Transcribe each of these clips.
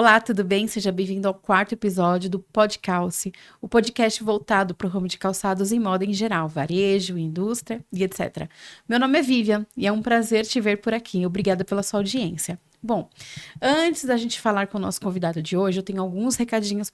Olá, tudo bem? Seja bem-vindo ao quarto episódio do Podcalce, o podcast voltado para o ramo de calçados e moda em geral, varejo, indústria e etc. Meu nome é Vivian e é um prazer te ver por aqui. Obrigada pela sua audiência. Bom, antes da gente falar com o nosso convidado de hoje, eu tenho alguns recadinhos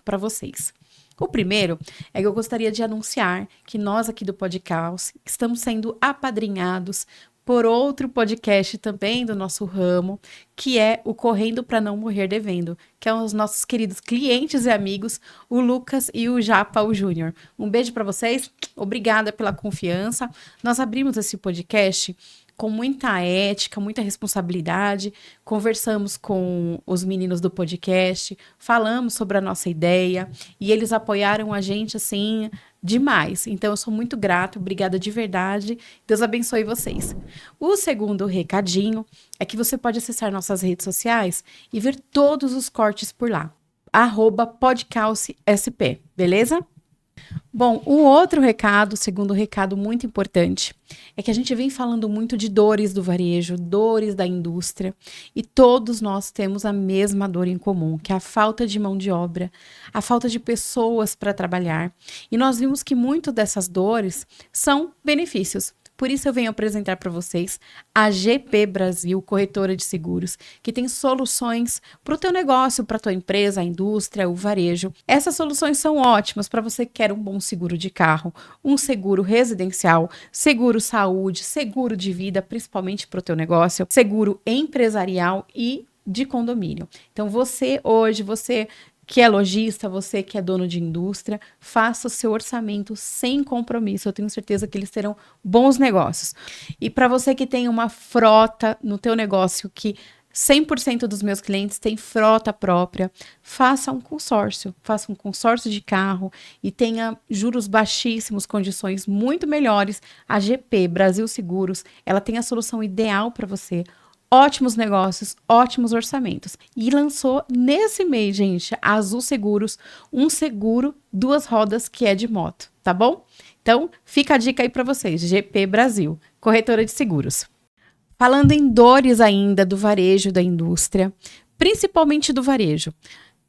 para vocês. O primeiro é que eu gostaria de anunciar que nós aqui do Podcalce estamos sendo apadrinhados por outro podcast também do nosso ramo, que é o Correndo para Não Morrer Devendo, que é os nossos queridos clientes e amigos, o Lucas e o Japa, o Júnior. Um beijo para vocês, obrigada pela confiança. Nós abrimos esse podcast com muita ética, muita responsabilidade, conversamos com os meninos do podcast, falamos sobre a nossa ideia e eles apoiaram a gente assim demais. Então eu sou muito grata, obrigada de verdade. Deus abençoe vocês. O segundo recadinho é que você pode acessar nossas redes sociais e ver todos os cortes por lá. @podcalcesp, beleza? Bom, o outro recado, o segundo recado muito importante, é que a gente vem falando muito de dores do varejo, dores da indústria, e todos nós temos a mesma dor em comum, que é a falta de mão de obra, a falta de pessoas para trabalhar. E nós vimos que muito dessas dores são benefícios. Por isso eu venho apresentar para vocês a GP Brasil, corretora de seguros, que tem soluções para o teu negócio, para a tua empresa, a indústria, o varejo. Essas soluções são ótimas para você que quer um bom seguro de carro, um seguro residencial, seguro saúde, seguro de vida, principalmente para o teu negócio, seguro empresarial e de condomínio. Então você que é lojista, você que é dono de indústria, faça o seu orçamento sem compromisso. Eu tenho certeza que eles terão bons negócios. E para você que tem uma frota no teu negócio, que 100% dos meus clientes têm frota própria, faça um consórcio de carro e tenha juros baixíssimos, condições muito melhores. A GP Brasil Seguros, ela tem a solução ideal para você. Ótimos negócios, ótimos orçamentos. E lançou nesse mês, gente, a Azul Seguros, um seguro 2 rodas que é de moto, tá bom? Então, fica a dica aí para vocês, GP Brasil, corretora de seguros. Falando em dores ainda do varejo da indústria, principalmente do varejo,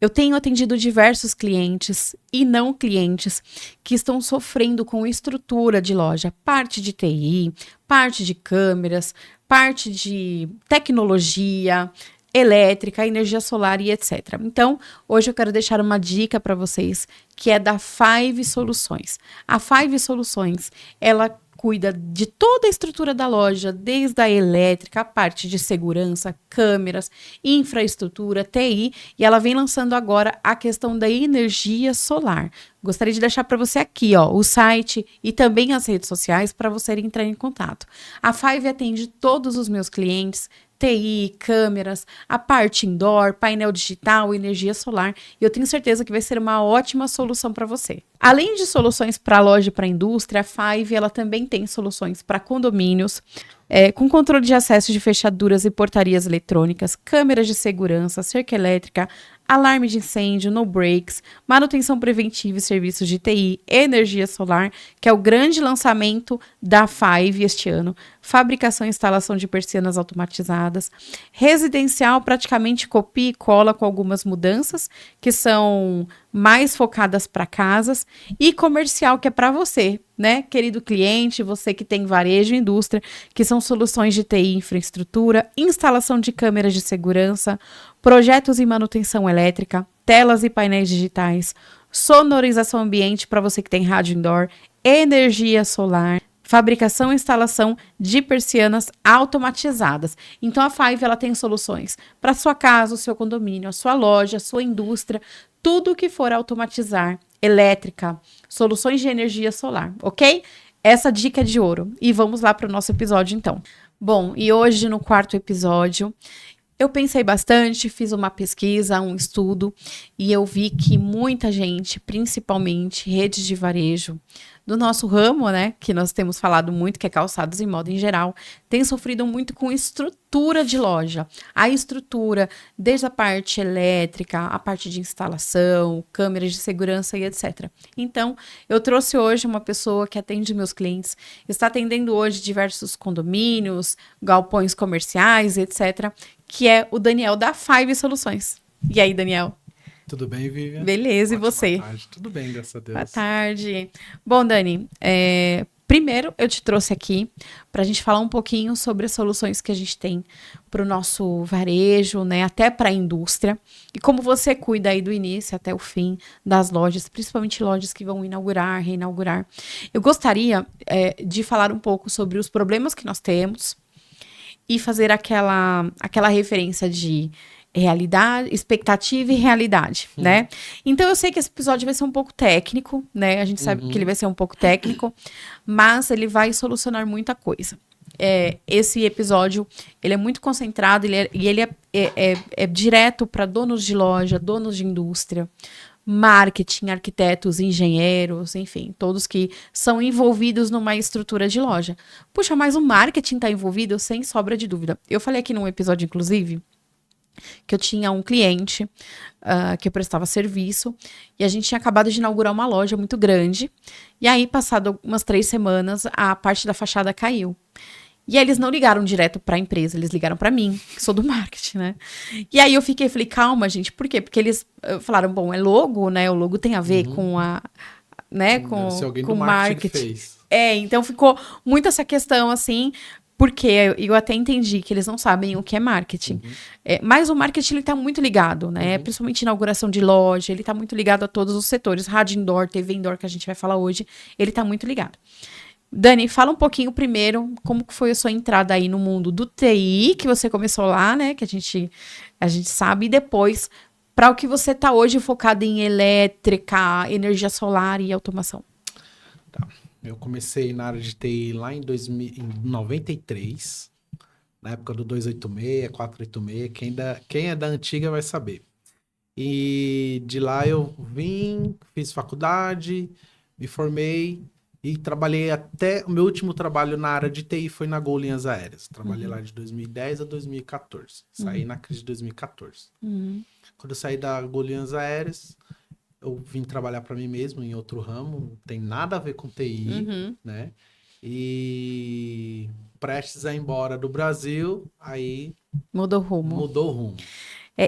eu tenho atendido diversos clientes e não clientes que estão sofrendo com estrutura de loja, parte de TI, parte de câmeras, parte de tecnologia, elétrica, energia solar e etc. Então, hoje eu quero deixar uma dica para vocês, que é da Five Soluções. A Five Soluções, ela cuida de toda a estrutura da loja, desde a elétrica, a parte de segurança, câmeras, infraestrutura, TI, e ela vem lançando agora a questão da energia solar. Gostaria de deixar para você aqui, ó, o site e também as redes sociais para você entrar em contato. A Five atende todos os meus clientes, TI, câmeras, a parte indoor, painel digital, energia solar, e eu tenho certeza que vai ser uma ótima solução para você. Além de soluções para loja e para indústria, a Five ela também tem soluções para condomínios, com controle de acesso de fechaduras e portarias eletrônicas, câmeras de segurança, cerca elétrica, alarme de incêndio, no breaks, manutenção preventiva e serviços de TI, energia solar, que é o grande lançamento da Five este ano, fabricação e instalação de persianas automatizadas, residencial praticamente copia e cola com algumas mudanças, que são mais focadas para casas, e comercial, que é para você, né, querido cliente, você que tem varejo e indústria, que são soluções de TI, infraestrutura, instalação de câmeras de segurança, projetos e manutenção elétrica, telas e painéis digitais, sonorização ambiente para você que tem rádio indoor, energia solar, fabricação e instalação de persianas automatizadas. Então a Five ela tem soluções para sua casa, o seu condomínio, a sua loja, a sua indústria, tudo que for automatizar, elétrica, soluções de energia solar, ok? Essa dica é de ouro. E vamos lá para o nosso episódio então. Bom, e hoje no quarto episódio, eu pensei bastante, fiz uma pesquisa, um estudo, e eu vi que muita gente, principalmente redes de varejo, do nosso ramo, né, que nós temos falado muito, que é calçados e moda em geral, tem sofrido muito com estrutura de loja. A estrutura, desde a parte elétrica, a parte de instalação, câmeras de segurança e etc. Então, eu trouxe hoje uma pessoa que atende meus clientes, está atendendo hoje diversos condomínios, galpões comerciais, etc., que é o Daniel da Five Soluções. E aí, Daniel? Tudo bem, Vivian? Beleza, e Ótima você? tarde. Tudo bem, graças a Boa Deus. tarde. Bom, Dani, primeiro eu te trouxe aqui para a gente falar um pouquinho sobre as soluções que a gente tem para o nosso varejo, né, até para a indústria, e como você cuida aí do início até o fim das lojas, principalmente lojas que vão inaugurar, reinaugurar. Eu gostaria, de falar um pouco sobre os problemas que nós temos e fazer aquela referência de realidade, expectativa e realidade, né? Então eu sei que esse episódio vai ser um pouco técnico, né? A gente sabe que ele Uhum. vai ser um pouco técnico, mas ele vai solucionar muita coisa. Esse episódio ele é muito concentrado ele é direto para donos de loja, donos de indústria, marketing, arquitetos, engenheiros, enfim, todos que são envolvidos numa estrutura de loja. Puxa, mas o marketing está envolvido sem sobra de dúvida. Eu falei aqui num episódio, inclusive, que eu tinha um cliente que eu prestava serviço e a gente tinha acabado de inaugurar uma loja muito grande. E aí, passado umas 3 semanas, a parte da fachada caiu. E aí eles não ligaram direto para a empresa, eles ligaram para mim, que sou do marketing, né? E aí eu falei, calma, gente, por quê? Porque eles falaram, bom, é logo, né? O logo tem a ver Uhum. com né, Deve ser alguém do com marketing que marketing. fez. Então ficou muito essa questão assim, porque eu até entendi que eles não sabem o que é marketing. Uhum. Mas o marketing ele tá muito ligado, né? Uhum. Principalmente inauguração de loja, ele tá muito ligado a todos os setores. Rádio indoor, TV indoor, que a gente vai falar hoje, ele tá muito ligado. Dani, fala um pouquinho primeiro como que foi a sua entrada aí no mundo do TI, que você começou lá, né? Que a gente sabe, e depois para o que você está hoje focado em elétrica, energia solar e automação. Tá. Eu comecei na área de TI lá em 93, na época do 286, 486. Quem é da antiga vai saber. E de lá eu vim, fiz faculdade, me formei e trabalhei até o meu último trabalho na área de TI foi na Gol Linhas Aéreas. Trabalhei lá de 2010 a 2014. Saí na crise de 2014. Uhum. Quando eu saí da Gol Linhas Aéreas, eu vim trabalhar para mim mesmo em outro ramo, não tem nada a ver com TI, Uhum. né? E prestes a ir embora do Brasil, aí Mudou o rumo. mudou o rumo.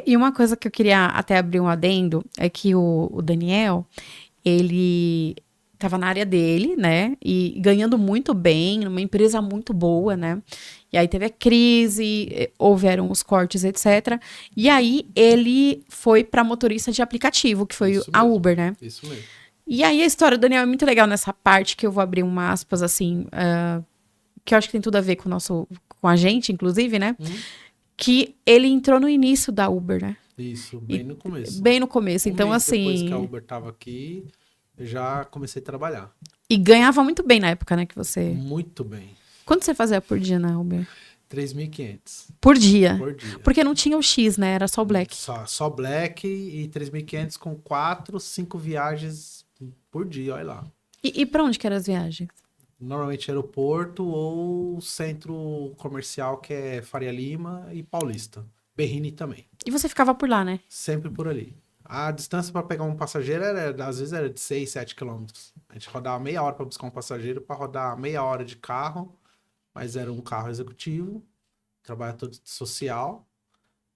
E uma coisa que eu queria até abrir um adendo é que o Daniel, ele estava na área dele, né? E ganhando muito bem, numa empresa muito boa, né? E aí teve a crise, houveram os cortes, etc. E aí ele foi para motorista de aplicativo, que foi Isso a mesmo, Uber, né? isso mesmo. E aí a história do Daniel é muito legal nessa parte que eu vou abrir uma aspas assim, que eu acho que tem tudo a ver com o nosso, com a gente, inclusive, né? Que ele entrou no início da Uber, né? Isso, E bem no começo. bem no começo. Um Então, mês depois que a assim, Uber tava aqui, eu já comecei a trabalhar. e ganhava muito bem na época, né? Que você. Muito bem. Quanto você fazia por dia na Uber? 3.500 Por dia. por dia. Porque não tinha o X, né? Era só o Black. Só Black e 3.500 com 4, 5 viagens por dia, olha lá. E pra onde que eram as viagens? Normalmente aeroporto ou centro comercial, que é Faria Lima e Paulista. Berrini também. E você ficava por lá, né? Sempre por ali. A distância para pegar um passageiro às vezes era de 6, 7 quilômetros. A gente rodava meia hora para buscar um passageiro, para rodar meia hora de carro, mas era um carro executivo, trabalho todo social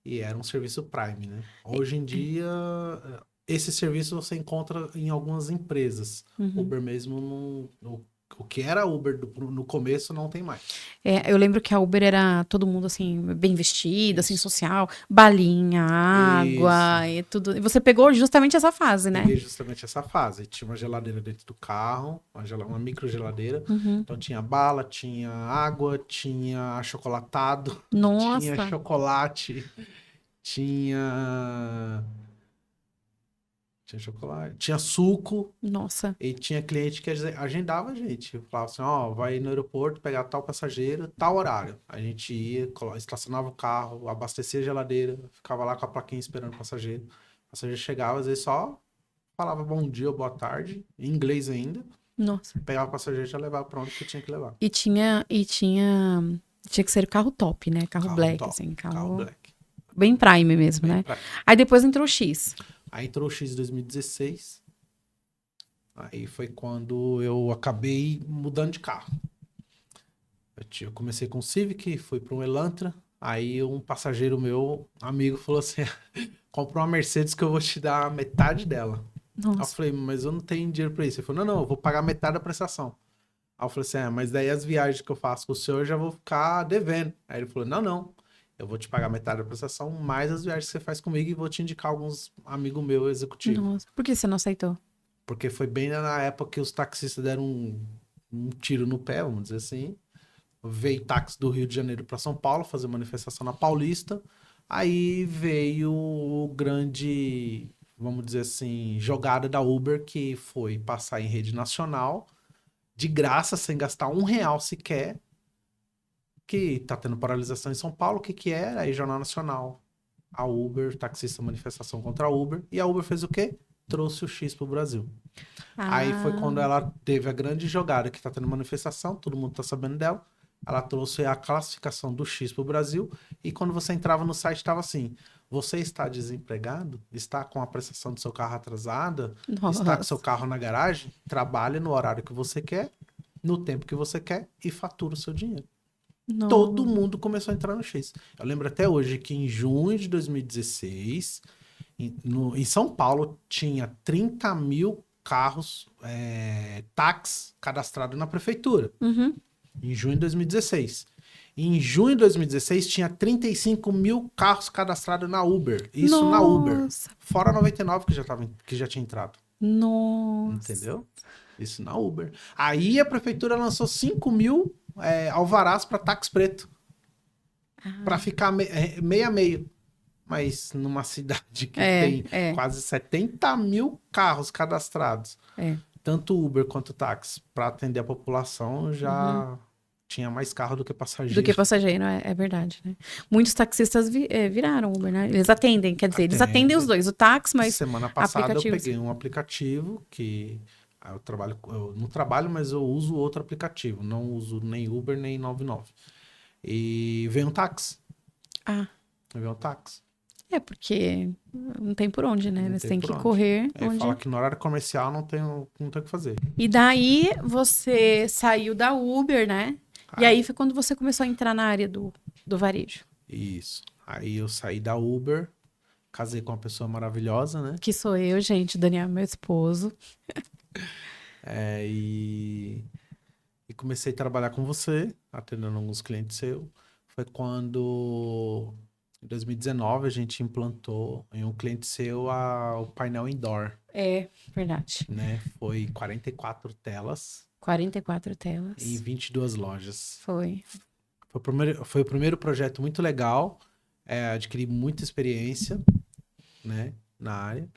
e era um serviço Prime, né? Hoje em dia, esse serviço você encontra em algumas empresas. Uhum. Uber mesmo, o que era Uber no começo não tem mais. Eu lembro que a Uber era todo mundo assim, bem vestido, assim, Isso. social, balinha, Isso. água e tudo. E você pegou justamente essa fase, né? Peguei justamente essa fase. Tinha uma geladeira dentro do carro, uma micro geladeira. Uhum. Então tinha bala, tinha água, tinha achocolatado, tinha Nossa, chocolate, tinha. Tinha chocolate, tinha suco. nossa. E tinha cliente que agendava a gente. Falava assim, ó, vai no aeroporto pegar tal passageiro, tal horário. A gente ia, estacionava o carro, abastecia a geladeira, ficava lá com a plaquinha esperando o passageiro. O passageiro chegava, às vezes só falava bom dia ou boa tarde, em inglês ainda. Nossa. Pegava o passageiro e já levava pra onde que tinha que levar. Tinha que ser carro top, né? Carro Carro black, top, assim, carro carro black. bem prime mesmo, Bem né? pra... Aí depois entrou o X. Aí entrou o X 2016. Aí foi quando eu acabei mudando de carro. Eu comecei com o Civic, fui para um Elantra. Aí um passageiro meu, amigo, falou assim: compra uma Mercedes que eu vou te dar metade dela. Aí eu Nossa. falei, mas eu não tenho dinheiro pra isso. Ele falou, não, eu vou pagar metade da prestação. Aí eu falei assim, mas daí as viagens que eu faço com o senhor eu já vou ficar devendo. Aí ele falou, não, eu vou te pagar metade da prestação, mais as viagens que você faz comigo e vou te indicar alguns amigos meus executivos. Nossa. Por que você não aceitou? Porque foi bem na época que os taxistas deram um tiro no pé, vamos dizer assim. Veio táxi do Rio de Janeiro para São Paulo fazer manifestação na Paulista. Aí veio o grande, vamos dizer assim, jogada da Uber, que foi passar em rede nacional, de graça, sem gastar R$ 1 sequer, que tá tendo paralisação em São Paulo. O que que é? Aí Jornal Nacional, a Uber, taxista manifestação contra a Uber. E a Uber fez o quê? Trouxe o X pro Brasil. Aí foi quando ela teve a grande jogada, que tá tendo manifestação, todo mundo tá sabendo dela. Ela trouxe a classificação do X pro Brasil. E quando você entrava no site, estava assim: você está desempregado? Está com a prestação do seu carro atrasada? Está com seu carro na garagem? Trabalhe no horário que você quer, no tempo que você quer e fatura o seu dinheiro. Todo mundo começou a entrar no X. Eu lembro até hoje que em junho de 2016, em São Paulo, tinha 30 mil carros táxi cadastrados na prefeitura. Uhum. Em junho de 2016. Em junho de 2016, tinha 35 mil carros cadastrados na Uber. Isso na Uber. Fora 99 que já tinha entrado. Nossa. Entendeu? Isso na Uber. Aí a prefeitura lançou 5 mil alvarás para táxi preto. Para ficar meio a meio. Mas numa cidade que tem quase 70 mil carros cadastrados, tanto Uber quanto táxi, para atender a população, já tinha mais carro do que passageiro. Do que passageiro, é verdade, né? Muitos taxistas viraram Uber, né? Eles atendem, quer dizer, eles atendem os dois, o táxi, mas semana passada eu peguei um aplicativo que eu não trabalho, mas eu uso outro aplicativo, não uso nem Uber nem 99. E veio um táxi. Veio um táxi. Porque não tem por onde, né? Eles têm que correr. Fala que no horário comercial não tem o que fazer. E daí você saiu da Uber, né? E aí foi quando você começou a entrar na área do varejo. Isso. Aí eu saí da Uber, casei com uma pessoa maravilhosa, né? Que sou eu, gente, Daniel, meu esposo. E comecei a trabalhar com você, atendendo alguns clientes seus. Foi quando... Em 2019, a gente implantou em um cliente seu o painel indoor. É, verdade. Né? Foi 44 telas. 44 telas. Em 22 lojas. Foi. Foi o primeiro projeto muito legal. Adquiri muita experiência, né, na área.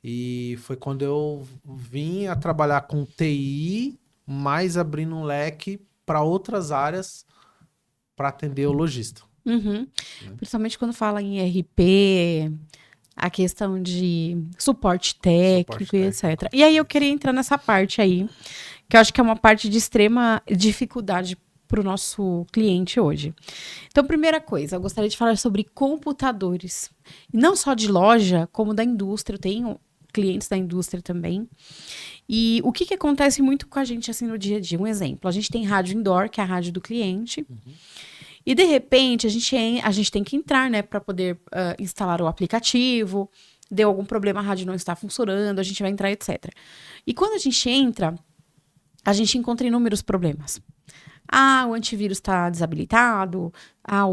E foi quando eu vim a trabalhar com TI, mais abrindo um leque para outras áreas para atender o lojista. Principalmente quando fala em RP, a questão de suporte técnico e etc. E aí eu queria entrar nessa parte aí, que eu acho que é uma parte de extrema dificuldade para o nosso cliente hoje. Então, primeira coisa, eu gostaria de falar sobre computadores. E não só de loja, como da indústria. Eu tenho clientes da indústria também. E o que acontece muito com a gente assim no dia a dia? Um exemplo, a gente tem rádio indoor, que é a rádio do cliente. E, de repente, a gente tem que entrar, né, para poder instalar o aplicativo. Deu algum problema, a rádio não está funcionando, a gente vai entrar, etc. E quando a gente entra, a gente encontra inúmeros problemas. O antivírus está desabilitado,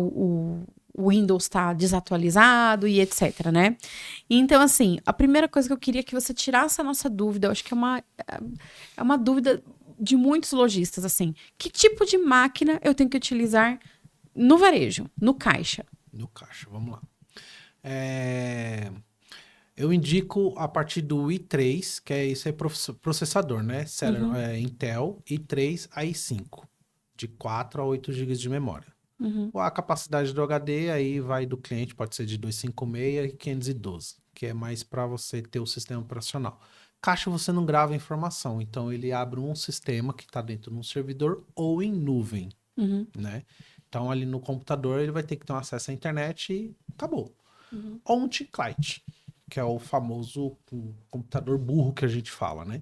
o Windows está desatualizado e etc, né? Então, assim, a primeira coisa que eu queria que você tirasse a nossa dúvida, eu acho que é uma dúvida de muitos lojistas, assim. Que tipo de máquina eu tenho que utilizar no varejo, no caixa? No caixa, vamos lá. Eu indico a partir do i3, que isso é processador, né? Intel, i3 a i5, de 4 a 8 GB de memória. A capacidade do HD aí vai do cliente, pode ser de 256 e 512, que é mais para você ter o sistema operacional. Caixa você não grava informação, então ele abre um sistema que está dentro de um servidor ou em nuvem, né? Então, ali no computador, ele vai ter que ter um acesso à internet e acabou. Ou um T-Client, que é o famoso computador burro que a gente fala, né?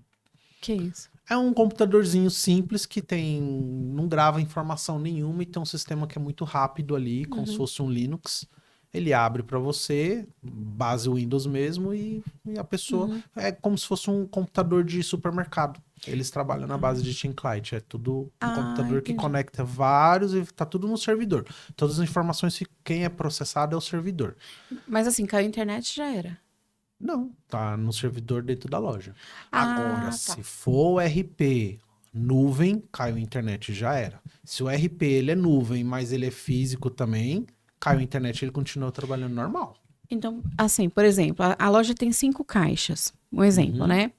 Que isso? É um computadorzinho simples que não grava informação nenhuma e tem um sistema que é muito rápido ali, como se fosse um Linux. ele abre para você, base Windows mesmo, e a pessoa... É como se fosse um computador de supermercado. Eles trabalham na base de Thin Client. É tudo um computador que Entendi. conecta vários e tá tudo no servidor. Todas as informações, quem é processado é o servidor. Mas assim, caiu a internet já era. Não, tá no servidor dentro da loja. Agora, Ah, tá. se for o RP nuvem, caiu a internet, já era. Se o RP ele é nuvem, mas ele é físico também, caiu a internet, ele continua trabalhando normal. Então, assim, por exemplo, a loja tem 5 caixas. Um exemplo, Uhum. né?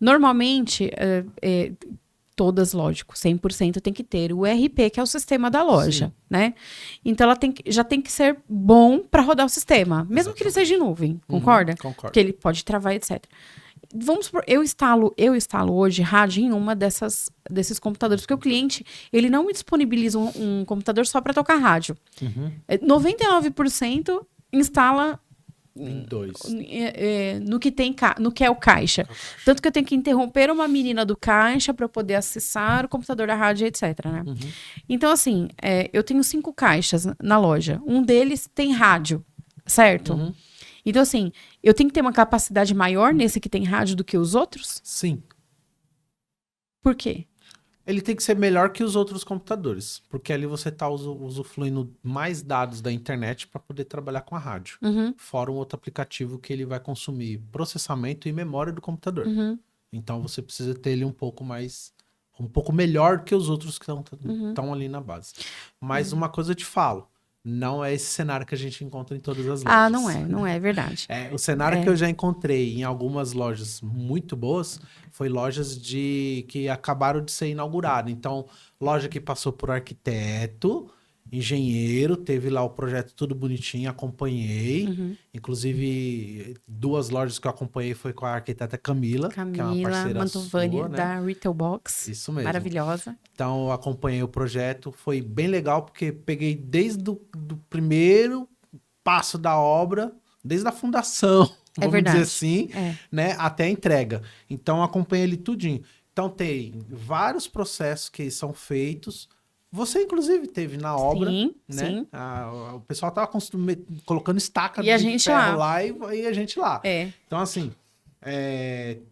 Normalmente, todas, lógico, 100% tem que ter o ERP, que é o sistema da loja, Sim, né? Então, ela já tem que ser bom para rodar o sistema, mesmo que ele seja em exatamente. nuvem, Uhum, concorda? Porque concordo. ele pode travar, etc. Vamos supor, eu instalo hoje rádio em uma desses computadores, porque o cliente, ele não me disponibiliza um computador só para tocar rádio. Uhum. 99% instala Em dois. no que no que é o caixa. Kakashi. Tanto que eu tenho que interromper uma menina do caixa para poder acessar o computador da rádio, etc. Né? Uhum. Então, assim, eu tenho 5 caixas na loja. Um deles tem rádio, certo? Uhum. Então, assim, eu tenho que ter uma capacidade maior nesse que tem rádio do que os outros? Sim. Por quê? Ele tem que ser melhor que os outros computadores, porque ali você está usufruindo mais dados da internet para poder trabalhar com a rádio. Uhum, Fora um outro aplicativo que ele vai consumir processamento e memória do computador. uhum, Então você precisa ter ele um pouco melhor que os outros que uhum. estão ali na base. Mas uma coisa eu te falo, não é esse cenário que a gente encontra em todas as Ah, lojas. não é verdade. O cenário que É. eu já encontrei em algumas lojas muito boas foi lojas que acabaram de ser inauguradas. Então, loja que passou por arquiteto, engenheiro, teve lá o projeto tudo bonitinho, acompanhei. Uhum. Inclusive, 2 lojas que eu acompanhei foi com a arquiteta Camila, que é uma Camila parceira Mantovani, sua, né? da Retail Box. Isso mesmo. Maravilhosa. Então, eu acompanhei o projeto, foi bem legal, porque peguei desde o do primeiro passo da obra, desde a fundação, É vamos dizer verdade. assim, É. né, até a entrega. Então, acompanhei ele tudinho. Então, tem vários processos que são feitos. Você, inclusive, teve na obra, Sim, né? sim. O pessoal estava colocando estaca E a de gente ferro lá. lá e a gente lá. É. Então, assim,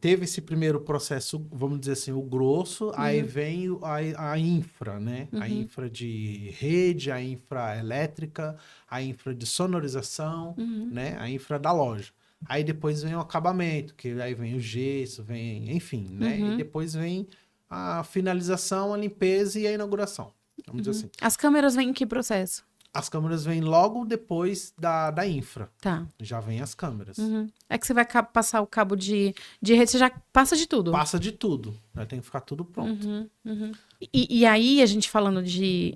teve esse primeiro processo, vamos dizer assim, o grosso, aí Uhum, vem a infra, né? A uhum, infra de rede, a infra elétrica, a infra de sonorização, uhum, né? A infra da loja. Aí depois vem o acabamento, que aí vem o gesso, vem, enfim, né? E uhum, depois vem a finalização, a limpeza e a inauguração. Vamos dizer uhum. assim. As câmeras vêm em que processo? As câmeras vêm logo depois da infra. Tá. Já vem as câmeras. Uhum. É que você vai passar o cabo de rede, você já passa de tudo. Passa de tudo. Já tem que ficar tudo pronto. Uhum, uhum. E aí, a gente falando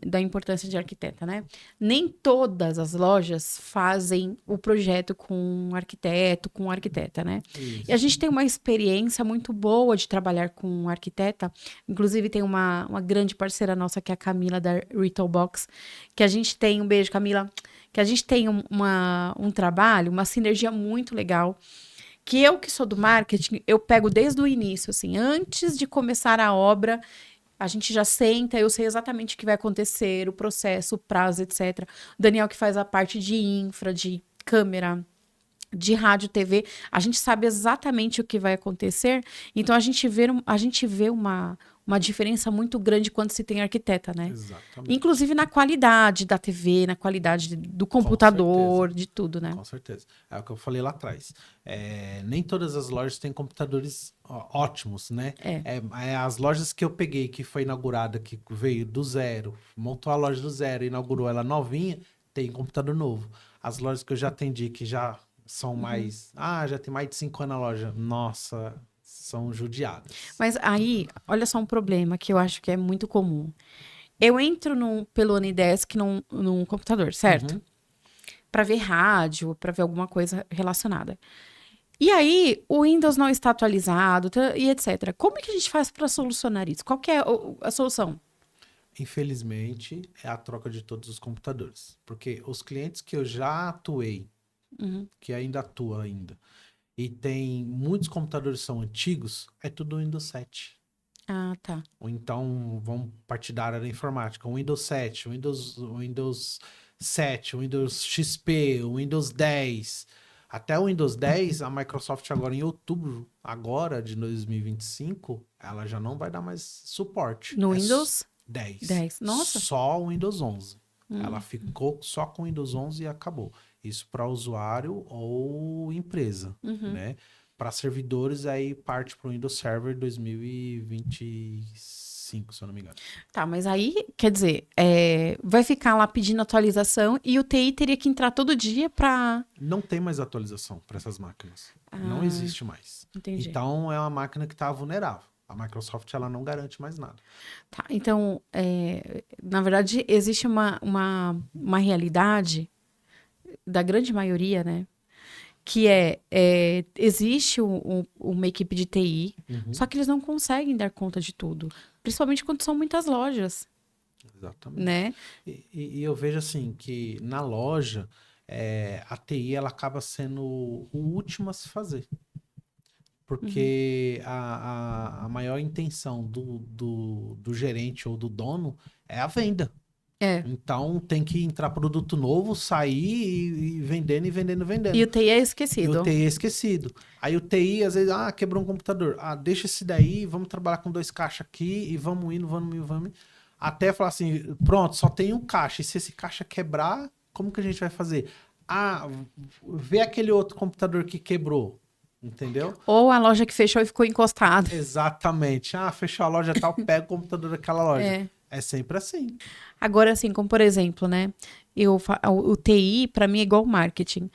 da importância de arquiteta, né? Nem todas as lojas fazem o projeto com um arquiteto, com arquiteta, né? E a Isso. gente tem uma experiência muito boa de trabalhar com um arquiteta. Inclusive, tem uma grande parceira nossa, que é a Camila, da Retail Box, que a gente tem, um beijo, Camila, que a gente tem um trabalho, uma sinergia muito legal, que eu que sou do marketing, eu pego desde o início, assim, antes de começar a obra, a gente já senta, eu sei exatamente o que vai acontecer, o processo, o prazo, etc. O Daniel que faz a parte de infra, de câmera, de rádio, TV, a gente sabe exatamente o que vai acontecer, então a gente vê uma diferença muito grande quando se tem arquiteta, né? Exatamente. Inclusive na qualidade da TV, na qualidade do Com certeza. computador, de tudo, né? Com certeza. É o que eu falei lá atrás. Nem todas as lojas têm computadores ótimos, né? É. As lojas que eu peguei, que foi inaugurada, que veio do zero, montou a loja do zero, inaugurou ela novinha, tem computador novo. As lojas que eu já atendi, que já são mais... já tem mais de 5 anos na loja. Nossa, são judiadas. Mas aí, olha só um problema que eu acho que é muito comum. Eu entro pelo Anidesk num computador, certo? Uhum. Para ver rádio, para ver alguma coisa relacionada. E aí, o Windows não está atualizado e etc. Como é que a gente faz para solucionar isso? Qual que é a solução? Infelizmente, é a troca de todos os computadores. Porque os clientes que eu já atuei, Uhum. que ainda atua ainda, e tem muitos computadores que são antigos, é tudo Windows 7. Ah, tá. Ou então, vamos partir da área da informática, Windows 7, Windows 7, o Windows XP, o Windows 10. Até o Windows 10, a Microsoft agora em outubro agora de 2025, ela já não vai dar mais suporte. No Windows 10. 10. Nossa. Só o Windows 11. Ela ficou só com o Windows 11 e acabou. Isso para usuário ou empresa, né? Para servidores, aí parte para o Windows Server 2025, se eu não me engano. Tá, mas aí, quer dizer, vai ficar lá pedindo atualização e o TI teria que entrar todo dia para... Não tem mais atualização para essas máquinas. Não existe mais. Entendi. Então, é uma máquina que está vulnerável. A Microsoft, ela não garante mais nada. Tá, então, na verdade, existe uma realidade da grande maioria, né? Que existe uma equipe de TI, só que eles não conseguem dar conta de tudo. Principalmente quando são muitas lojas. Exatamente. Né? E eu vejo assim, que na loja, a TI ela acaba sendo o último a se fazer. Porque a maior intenção do gerente ou do dono é a venda. Então tem que entrar produto novo, sair e vendendo e vendendo. E o TI é esquecido. Aí o TI, às vezes, quebrou um computador. Deixa esse daí, vamos trabalhar com 2 caixas aqui e vamos indo. Até falar assim, pronto, só tem um caixa. E se esse caixa quebrar, como que a gente vai fazer? Vê aquele outro computador que quebrou. Entendeu? Ou a loja que fechou e ficou encostada. Exatamente. Fechou a loja tal, pega o computador daquela loja. É sempre assim. Agora, assim, como por exemplo, né? O TI, para mim, é igual o marketing.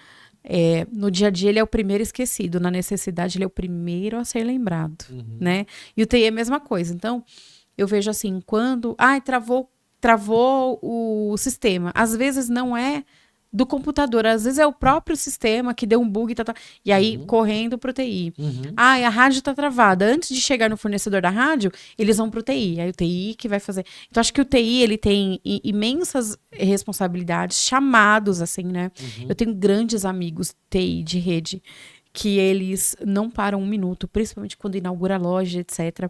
No dia a dia, ele é o primeiro esquecido. Na necessidade, ele é o primeiro a ser lembrado, né? E o TI é a mesma coisa. Então, eu vejo assim, quando... travou o sistema. Às vezes, não é do computador. Às vezes, é o próprio sistema que deu um bug. E aí, correndo pro TI. A rádio tá travada. Antes de chegar no fornecedor da rádio, eles vão pro TI. Aí, o TI que vai fazer... Então, acho que o TI, ele tem imensas responsabilidades, chamados, assim, né? Eu tenho grandes amigos TI de rede, que eles não param um minuto, principalmente quando inaugura a loja, etc.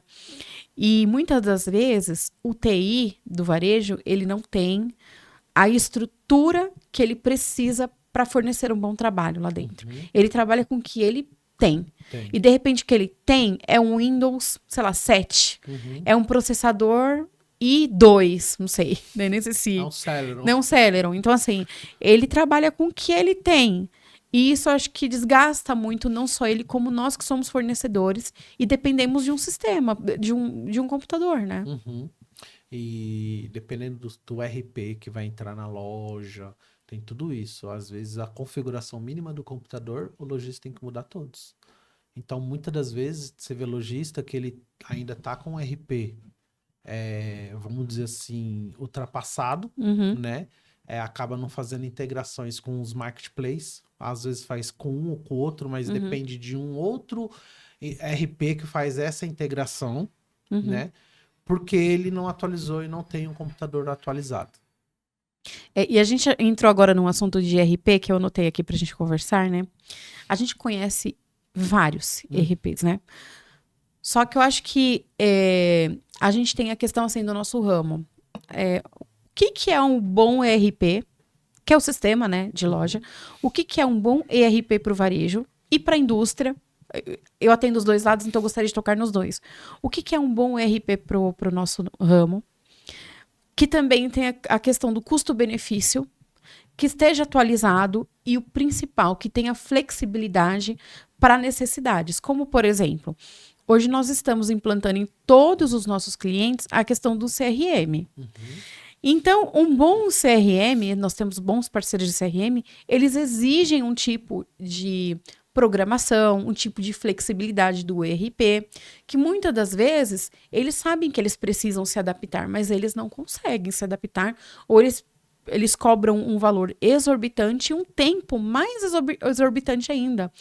E, muitas das vezes, o TI do varejo, ele não tem a estrutura que ele precisa para fornecer um bom trabalho lá dentro. Ele trabalha com o que ele tem. E, de repente, o que ele tem é um Windows, sei lá, 7. É um processador i2, não sei, nem sei se... Não Celeron. Então, assim, ele trabalha com o que ele tem. E isso, eu acho que desgasta muito, não só ele, como nós que somos fornecedores e dependemos de um sistema, de um computador, né? E dependendo do RP que vai entrar na loja, tem tudo isso. Às vezes, a configuração mínima do computador, o lojista tem que mudar todos. Então, muitas das vezes, você vê lojista que ele ainda está com um RP, vamos dizer assim, ultrapassado, né? Acaba não fazendo integrações com os marketplaces. Às vezes faz com um ou com o outro, mas depende de um outro RP que faz essa integração, né? Porque ele não atualizou e não tem um computador atualizado. E a gente entrou agora num assunto de RP, que eu anotei aqui pra gente conversar, né? A gente conhece vários RPs, né? Só que eu acho que a gente tem a questão, assim, do nosso ramo. O que é um bom ERP? Que é o sistema, né, de loja. O que é um bom ERP para o varejo e para a indústria? Eu atendo os dois lados, então eu gostaria de tocar nos dois. O que é um bom ERP para o nosso ramo? Que também tem a questão do custo-benefício, que esteja atualizado e o principal, que tenha flexibilidade para necessidades. Como, por exemplo, hoje nós estamos implantando em todos os nossos clientes a questão do CRM. Então, um bom CRM, nós temos bons parceiros de CRM, eles exigem um tipo de programação, um tipo de flexibilidade do ERP, que muitas das vezes eles sabem que eles precisam se adaptar, mas eles não conseguem se adaptar, ou eles cobram um valor exorbitante e um tempo mais exorbitante ainda.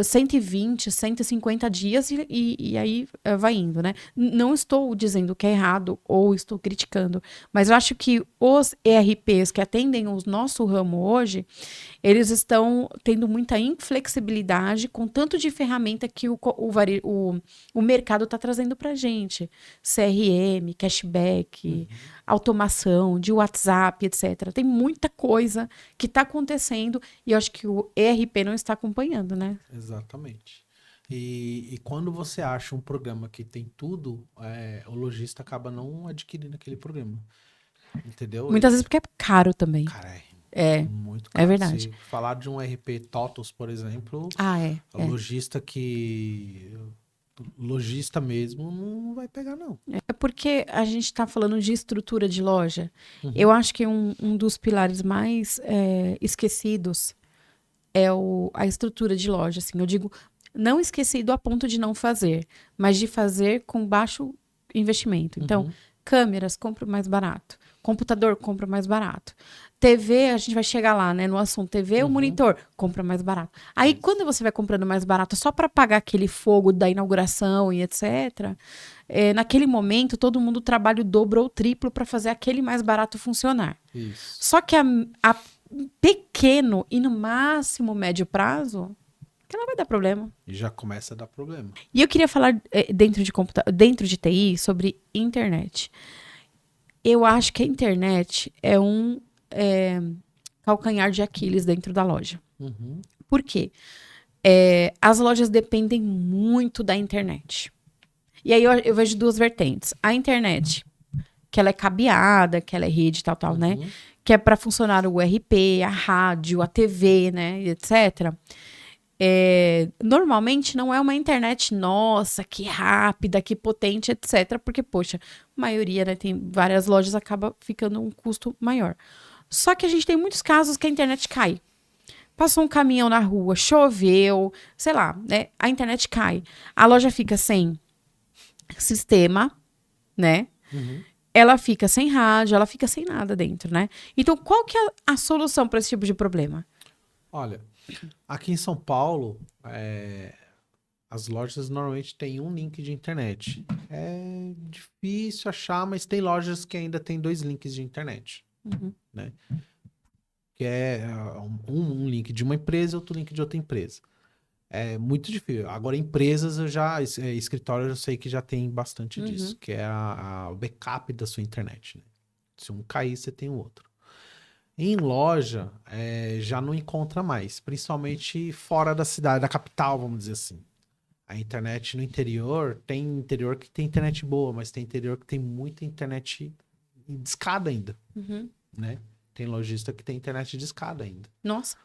120, 150 dias e aí vai indo, né? Não estou dizendo que é errado ou estou criticando, mas eu acho que os ERPs que atendem o nosso ramo hoje, eles estão tendo muita inflexibilidade com tanto de ferramenta que o mercado está trazendo para a gente. CRM, cashback, automação, de WhatsApp, etc. Tem muita coisa que está acontecendo e eu acho que o ERP não está acompanhando, né? Exatamente. E quando você acha um programa que tem tudo, o lojista acaba não adquirindo aquele programa. Entendeu? Muitas vezes porque é caro também. Cara, É, muito é caro. verdade. Se falar de um RP TOTOS, por exemplo, É. lojista mesmo não vai pegar, não. É porque a gente está falando de estrutura de loja. Uhum. Eu acho que um dos pilares mais esquecidos é a estrutura de loja. Assim, eu digo, não esquecido a ponto de não fazer, mas de fazer com baixo investimento. Então, câmeras, compra mais barato. Computador, compra mais barato. TV, a gente vai chegar lá, né, no assunto. TV, o monitor, compra mais barato. Aí, quando você vai comprando mais barato só para pagar aquele fogo da inauguração e etc., naquele momento, todo mundo trabalha o dobro ou o triplo para fazer aquele mais barato funcionar. Isso. Só que a pequeno e no máximo médio prazo, que ela vai dar problema. E já começa a dar problema. E eu queria falar dentro de TI sobre internet. Eu acho que a internet é um calcanhar de Aquiles dentro da loja. Por quê? As lojas dependem muito da internet. E aí eu vejo duas vertentes. A internet, que ela é cabeada, que ela é rede, tal, né? Que é para funcionar o ERP, a rádio, a TV, né? Etc. Normalmente não é uma internet, nossa, que rápida, que potente, etc. Porque, poxa, a maioria, né, tem várias lojas, acaba ficando um custo maior. Só que a gente tem muitos casos que a internet cai. Passou um caminhão na rua, choveu, sei lá, né? A internet cai. A loja fica sem sistema, né? Ela fica sem rádio, ela fica sem nada dentro, né? Então, qual que é a solução para esse tipo de problema? Olha, aqui em São Paulo, as lojas normalmente têm um link de internet. É difícil achar, mas tem lojas que ainda tem 2 links de internet, né? Que é um link de uma empresa e outro link de outra empresa. É muito difícil. Agora, empresas, escritório, eu sei que já tem bastante disso, que é o backup da sua internet, né? Se um cair, você tem o outro. Em loja, já não encontra mais, principalmente fora da cidade, da capital, vamos dizer assim. A internet no interior, tem interior que tem internet boa, mas tem interior que tem muita internet discada ainda, né? Tem lojista que tem internet discada ainda. Nossa.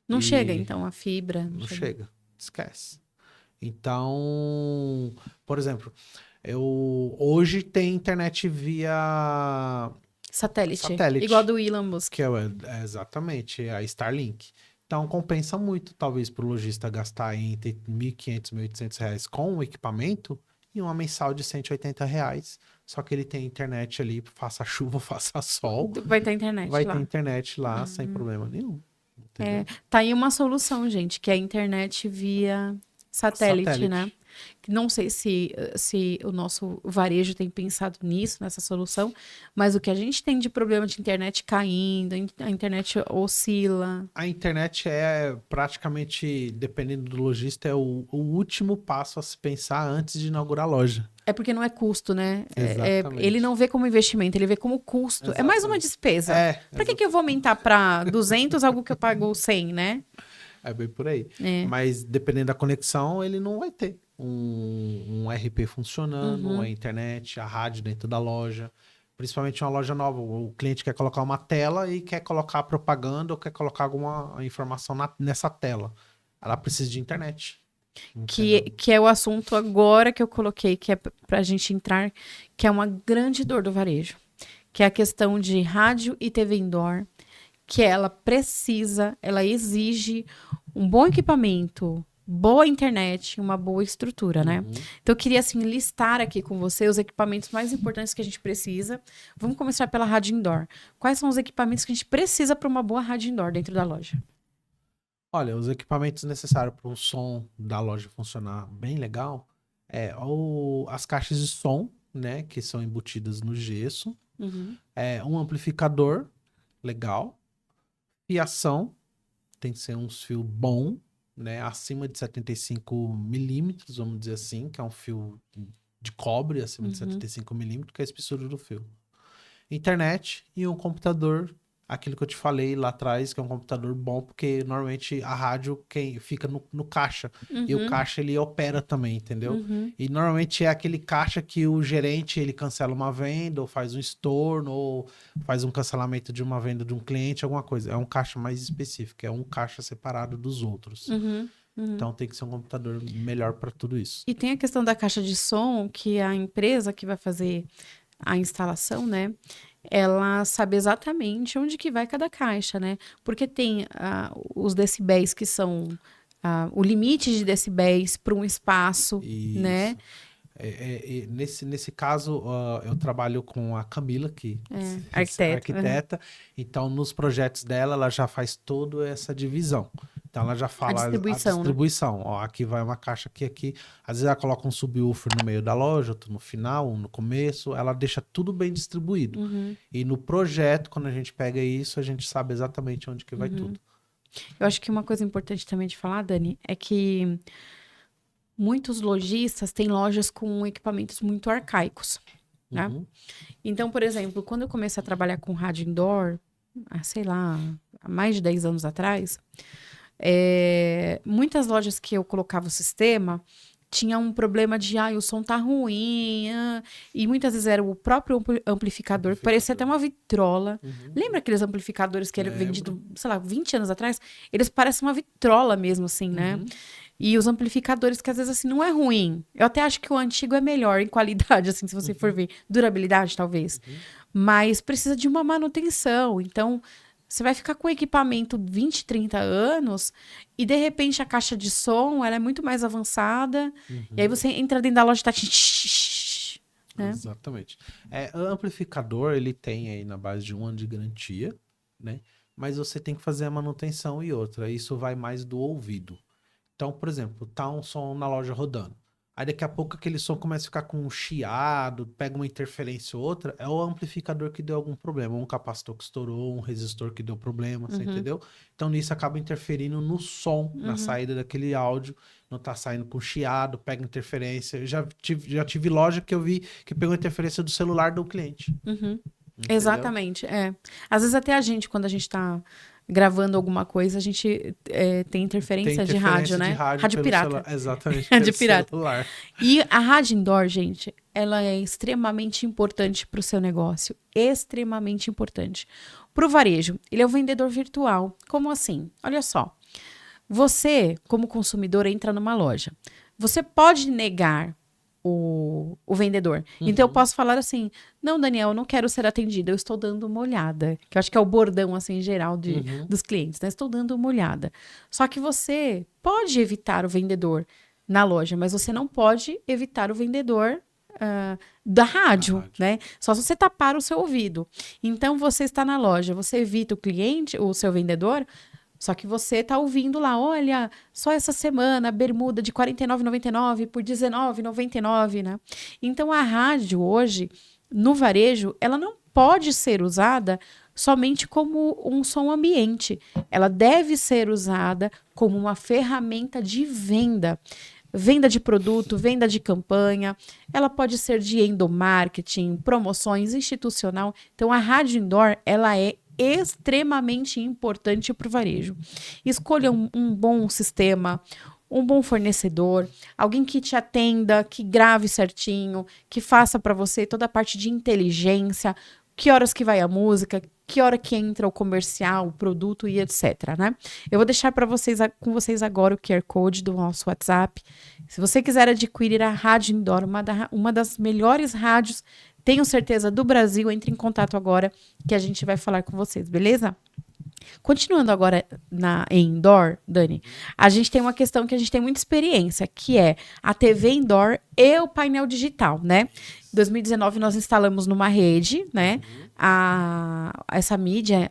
Não chega, então, a fibra. Não chega. Esquece. Então, por exemplo, hoje tem internet via satélite. Igual do Elon Musk. Que exatamente, a Starlink. Então, compensa muito, talvez, para o lojista gastar entre R$1.500 e R$1.800 com o equipamento e uma mensal de R$180. Só que ele tem internet ali, faça chuva, faça sol. Vai ter internet vai lá. ter internet lá sem problema nenhum. Tá aí uma solução, gente, que é a internet via satélite, né? Não sei se o nosso varejo tem pensado nisso, nessa solução, mas o que a gente tem de problema de internet caindo, a internet oscila. A internet praticamente, dependendo do lojista, é o último passo a se pensar antes de inaugurar a loja. É porque não é custo, né? Exatamente. Ele não vê como investimento, ele vê como custo. Exatamente. É mais uma despesa. Pra que eu vou aumentar para 200 algo que eu pago 100, né? É bem por aí. Mas dependendo da conexão, ele não vai ter um RP funcionando, a internet, a rádio dentro da loja. Principalmente uma loja nova. O cliente quer colocar uma tela e quer colocar propaganda ou quer colocar alguma informação nessa tela. Ela precisa de internet. Que é o assunto agora que eu coloquei, que é pra gente entrar, que é uma grande dor do varejo. Que é a questão de rádio e TV indoor, que ela exige um bom equipamento, boa internet, uma boa estrutura, né? Então, eu queria, assim, listar aqui com você os equipamentos mais importantes que a gente precisa. Vamos começar pela rádio indoor. Quais são os equipamentos que a gente precisa para uma boa rádio indoor dentro da loja? Olha, os equipamentos necessários para o som da loja funcionar bem legal as caixas de som, né, que são embutidas no gesso, um amplificador legal, fiação, tem que ser uns fios bom, né, acima de 75 milímetros, vamos dizer assim, que é um fio de cobre acima de 75 milímetros, que é a espessura do fio. Internet e um computador, aquilo que eu te falei lá atrás, que é um computador bom, porque normalmente a rádio fica no caixa, e o caixa ele opera também, entendeu? E normalmente é aquele caixa que o gerente ele cancela uma venda, ou faz um estorno, ou faz um cancelamento de uma venda de um cliente, alguma coisa. É um caixa mais específico, é um caixa separado dos outros. Então tem que ser um computador melhor para tudo isso. E tem a questão da caixa de som, que a empresa que vai fazer a instalação, né? Ela sabe exatamente onde que vai cada caixa, né? Porque tem os decibéis que são o limite de decibéis para um espaço, Isso. né? Nesse caso, eu trabalho com a Camila, que é arquiteta. Então, nos projetos dela, ela já faz toda essa divisão. Então, ela já fala a distribuição. Né? Ó, aqui vai uma caixa aqui. Às vezes, ela coloca um subwoofer no meio da loja, outro no final, um no começo. Ela deixa tudo bem distribuído. E no projeto, quando a gente pega isso, a gente sabe exatamente onde que vai tudo. Eu acho que uma coisa importante também de falar, Dani, é que muitos lojistas têm lojas com equipamentos muito arcaicos, né? Então, por exemplo, quando eu comecei a trabalhar com rádio indoor, sei lá, há mais de 10 anos atrás, muitas lojas que eu colocava o sistema tinham um problema de, o som tá ruim, e muitas vezes era o próprio amplificador, parecia até uma vitrola. Lembra aqueles amplificadores que eram vendidos, sei lá, 20 anos atrás? Eles parecem uma vitrola mesmo, assim, né? E os amplificadores, que às vezes, assim, não é ruim. Eu até acho que o antigo é melhor em qualidade, assim, se você for ver. Durabilidade, talvez. Mas precisa de uma manutenção. Então, você vai ficar com o equipamento 20, 30 anos e, de repente, a caixa de som, ela é muito mais avançada. E aí você entra dentro da loja e tá... Né? Exatamente. O amplificador, ele tem aí na base de 1 ano de garantia, né? Mas você tem que fazer a manutenção e outra. Isso vai mais do ouvido. Então, por exemplo, tá um som na loja rodando. Aí daqui a pouco aquele som começa a ficar com um chiado, pega uma interferência ou outra, é o amplificador que deu algum problema. Um capacitor que estourou, um resistor que deu problema, você entendeu? Então nisso acaba interferindo no som, na saída daquele áudio, não tá saindo com chiado, pega interferência. Eu já tive loja que eu vi que pegou interferência do celular do cliente. Exatamente, Às vezes até a gente, quando a gente tá gravando alguma coisa, a gente tem interferência de rádio, né? Rádio pirata. Celular. Exatamente. Rádio pirata. Celular. E a rádio indoor, gente, ela é extremamente importante para o seu negócio. Extremamente importante. Para o varejo, ele é o vendedor virtual. Como assim? Olha só. Você, como consumidor, entra numa loja. Você pode negar o vendedor. Então, eu posso falar assim, não, Daniel, eu não quero ser atendida, eu estou dando uma olhada. Que eu acho que é o bordão, assim, em geral dos clientes, né? Estou dando uma olhada. Só que você pode evitar o vendedor na loja, mas você não pode evitar o vendedor da rádio, né? Só se você tapar o seu ouvido. Então, você está na loja, você evita o cliente, o seu vendedor, só que você tá ouvindo lá, olha, só essa semana, bermuda de R$ 49,99 por R$ 19,99, né? Então, a rádio hoje, no varejo, ela não pode ser usada somente como um som ambiente. Ela deve ser usada como uma ferramenta de venda. Venda de produto, venda de campanha. Ela pode ser de endomarketing, promoções, institucional. Então, a rádio indoor, ela é extremamente importante para o varejo. Escolha um bom sistema, um bom fornecedor, alguém que te atenda, que grave certinho, que faça para você toda a parte de inteligência, que horas que vai a música, que hora que entra o comercial, o produto e etc, né? Eu vou deixar com vocês agora o QR Code do nosso WhatsApp. Se você quiser adquirir a Rádio Indoor, uma das melhores rádios, tenho certeza, do Brasil, entre em contato agora que a gente vai falar com vocês, beleza? Continuando agora em indoor, Dani, a gente tem uma questão que a gente tem muita experiência, que é a TV indoor e o painel digital, né? Em 2019 nós instalamos numa rede, né? Essa mídia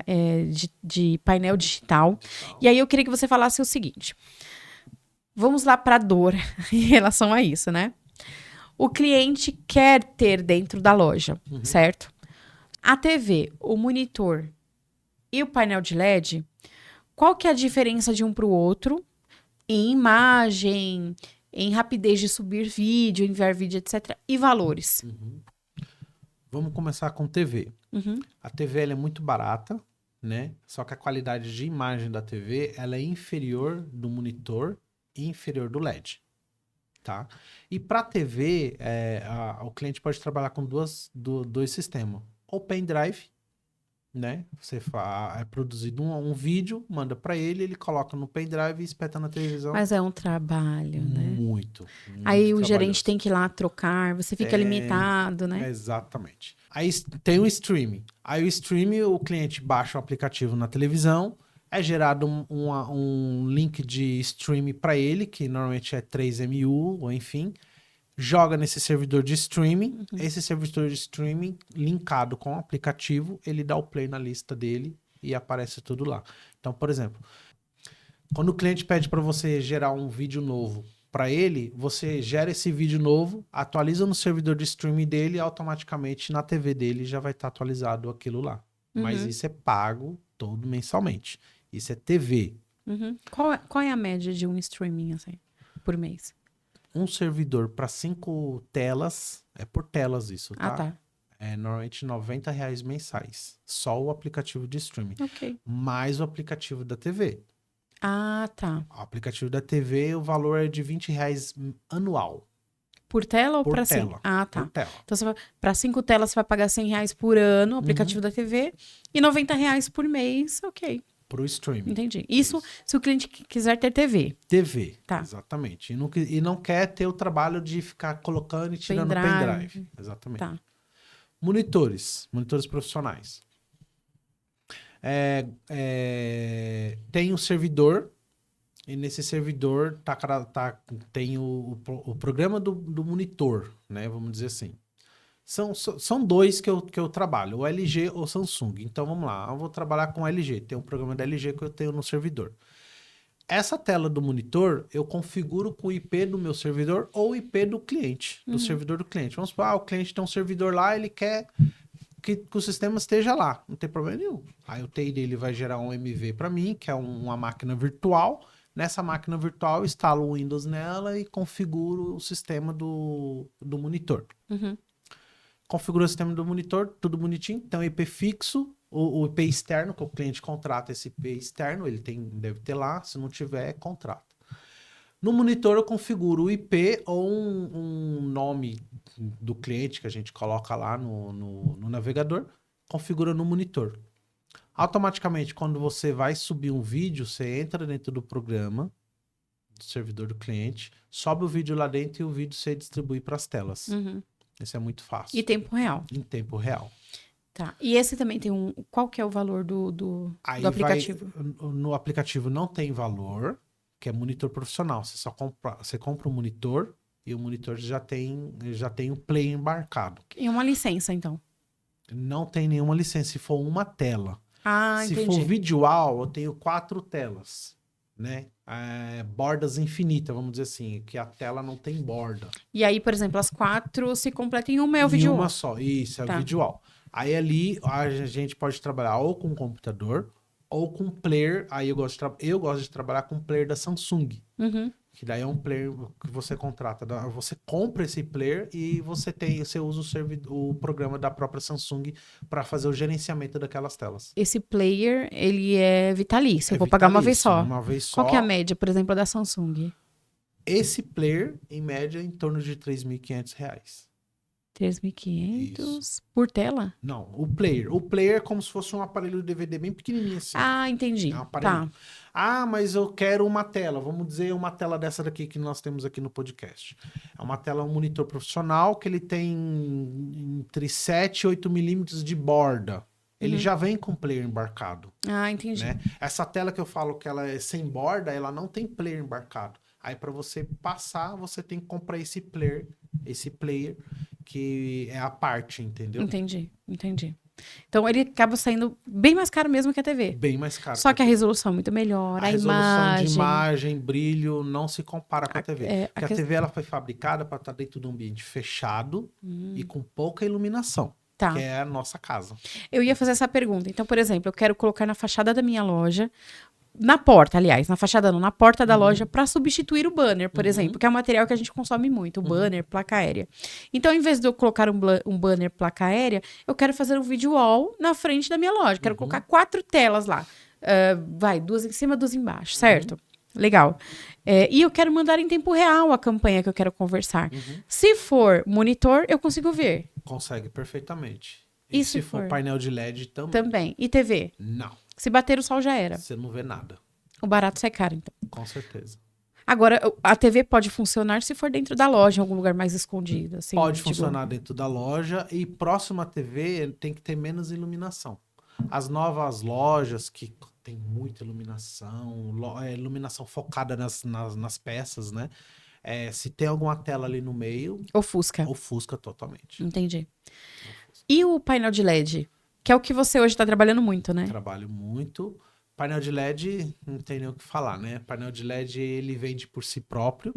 de painel digital. E aí eu queria que você falasse o seguinte. Vamos lá para a dor em relação a isso, né? O cliente quer ter dentro da loja, certo? A TV, o monitor e o painel de LED, qual que é a diferença de um para o outro em imagem, em rapidez de subir vídeo, enviar vídeo, etc. E valores? Vamos começar com TV. A TV ela é muito barata, né? Só que a qualidade de imagem da TV ela é inferior do monitor e inferior do LED. Tá? E para a TV, o cliente pode trabalhar com dois sistemas. Ou pendrive, né? Você é produzido um vídeo, manda para ele coloca no pendrive e espeta na televisão. Mas é um trabalho, né? Muito aí o gerente tem que ir lá trocar, você fica limitado, né? Exatamente. Aí tem o streaming. Aí o streaming, o cliente baixa o aplicativo na televisão, é gerado um link de streaming para ele, que normalmente é 3MU, ou enfim, joga nesse servidor de streaming, esse servidor de streaming linkado com o aplicativo, ele dá o play na lista dele e aparece tudo lá. Então, por exemplo, quando o cliente pede para você gerar um vídeo novo para ele, você gera esse vídeo novo, atualiza no servidor de streaming dele e automaticamente na TV dele já vai estar atualizado aquilo lá. Mas isso é pago todo mensalmente. Isso é TV. Qual é a média de um streaming assim, por mês? Um servidor para 5 telas, é por telas isso, tá? Ah, tá. É normalmente R$90 mensais. Só o aplicativo de streaming. Ok. Mais o aplicativo da TV. Ah, tá. O aplicativo da TV, o valor é de R$20 anual. Por tela ou para tela. Ah, tá. Por tela. Então, para 5 telas, você vai pagar R$100 por ano, o aplicativo da TV, e R$90 por mês, ok. Pro streaming. Entendi. Isso se o cliente quiser ter TV. TV, Tá. Exatamente. E não quer ter o trabalho de ficar colocando e tirando pendrive. Exatamente. Tá. Monitores profissionais. Tem um servidor, e nesse servidor tem o programa do monitor, né? Vamos dizer assim. São dois que eu trabalho, o LG ou Samsung. Então vamos lá, eu vou trabalhar com LG. Tem um programa da LG que eu tenho no servidor. Essa tela do monitor, eu configuro com o IP do meu servidor ou o IP do cliente, do servidor do cliente. Vamos supor, o cliente tem um servidor lá, ele quer que o sistema esteja lá. Não tem problema nenhum. Aí o TI dele vai gerar um MV para mim, que é uma máquina virtual. Nessa máquina virtual, eu instalo o Windows nela e configuro o sistema do monitor. Configura o sistema do monitor, tudo bonitinho. Tem um IP fixo, o IP externo, que o cliente contrata esse IP externo, ele deve ter lá, se não tiver, contrata. No monitor eu configuro o IP ou um nome do cliente que a gente coloca lá no navegador, configura no monitor. Automaticamente, quando você vai subir um vídeo, você entra dentro do programa, do servidor do cliente, sobe o vídeo lá dentro e o vídeo você distribui para as telas. Isso é muito fácil. E tempo real. Em tempo real. Tá. E esse também tem Qual que é o valor do aplicativo? No aplicativo não tem valor, que é monitor profissional. Você compra um monitor e o monitor já tem o play embarcado. E uma licença, então? Não tem nenhuma licença, se for uma tela. Se entendi. for visual, eu tenho 4 telas, né? Bordas infinitas, vamos dizer assim, que a tela não tem borda. E aí, por exemplo, as 4 se completam em uma, é o visual. Uma só, isso, é o visual. Aí ali a gente pode trabalhar ou com computador ou com player. Aí eu gosto de trabalhar com player da Samsung. Que daí é um player que você contrata. Você compra esse player e você usa o programa da própria Samsung para fazer o gerenciamento daquelas telas. Esse player, ele é vitalício. Eu vou pagar uma vez só. Uma vez só. Qual que é a média, por exemplo, da Samsung? Esse player, em média, em torno de R$3.500. 3.500 por tela? Não, o player é como se fosse um aparelho de DVD bem pequenininho assim. Entendi. É um aparelho. Mas eu quero uma tela. Vamos dizer uma tela dessa daqui que nós temos aqui no podcast. É uma tela, um monitor profissional que ele tem entre 7 e 8 milímetros de borda. ele já vem com player embarcado. Ah, entendi. Né? Essa tela que eu falo que ela é sem borda, ela não tem player embarcado. Aí para você passar, você tem que comprar esse player que é a parte, entendeu? Entendi. Então ele acaba saindo bem mais caro mesmo que a TV. Bem mais caro. Só que a resolução é muito melhor, a resolução imagem... de imagem, brilho, não se compara com a TV. Porque a questão... TV ela foi fabricada para estar dentro de um ambiente fechado e com pouca iluminação. Tá. Que é a nossa casa. Eu ia fazer essa pergunta. Então, por exemplo, eu quero colocar na fachada da minha loja, na porta, aliás, na fachada não, na porta da loja, para substituir o banner, por exemplo, que é um material que a gente consome muito, o banner, placa aérea. Então, em vez de eu colocar um banner, placa aérea, eu quero fazer um video wall na frente da minha loja. Quero colocar 4 telas lá. 2 em cima, 2 embaixo, certo? Legal. E eu quero mandar em tempo real a campanha que eu quero conversar. Se for monitor, eu consigo ver. Consegue perfeitamente. E se for painel de LED também. Também. E TV? Não. Se bater o sol já era. Você não vê nada. O barato sai caro, então. Com certeza. Agora, a TV pode funcionar se for dentro da loja, em algum lugar mais escondido. Assim, pode funcionar dentro da loja e próximo à TV tem que ter menos iluminação. As novas lojas que tem muita iluminação, iluminação focada nas peças, né? Se tem alguma tela ali no meio... Ofusca. Ofusca totalmente. Entendi. E o painel de LED? Que é o que você hoje está trabalhando muito, né? Trabalho muito. Painel de LED, não tem nem o que falar, né? Painel de LED, ele vende por si próprio.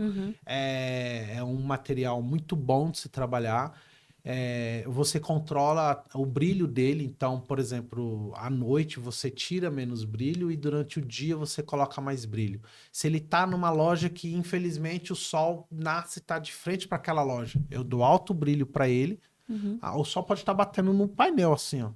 É um material muito bom de se trabalhar. Você controla o brilho dele. Então, por exemplo, à noite você tira menos brilho e durante o dia você coloca mais brilho. Se ele tá numa loja que, infelizmente, o sol nasce e tá de frente para aquela loja, eu dou alto brilho para ele. O sol pode estar batendo no painel, assim, ó.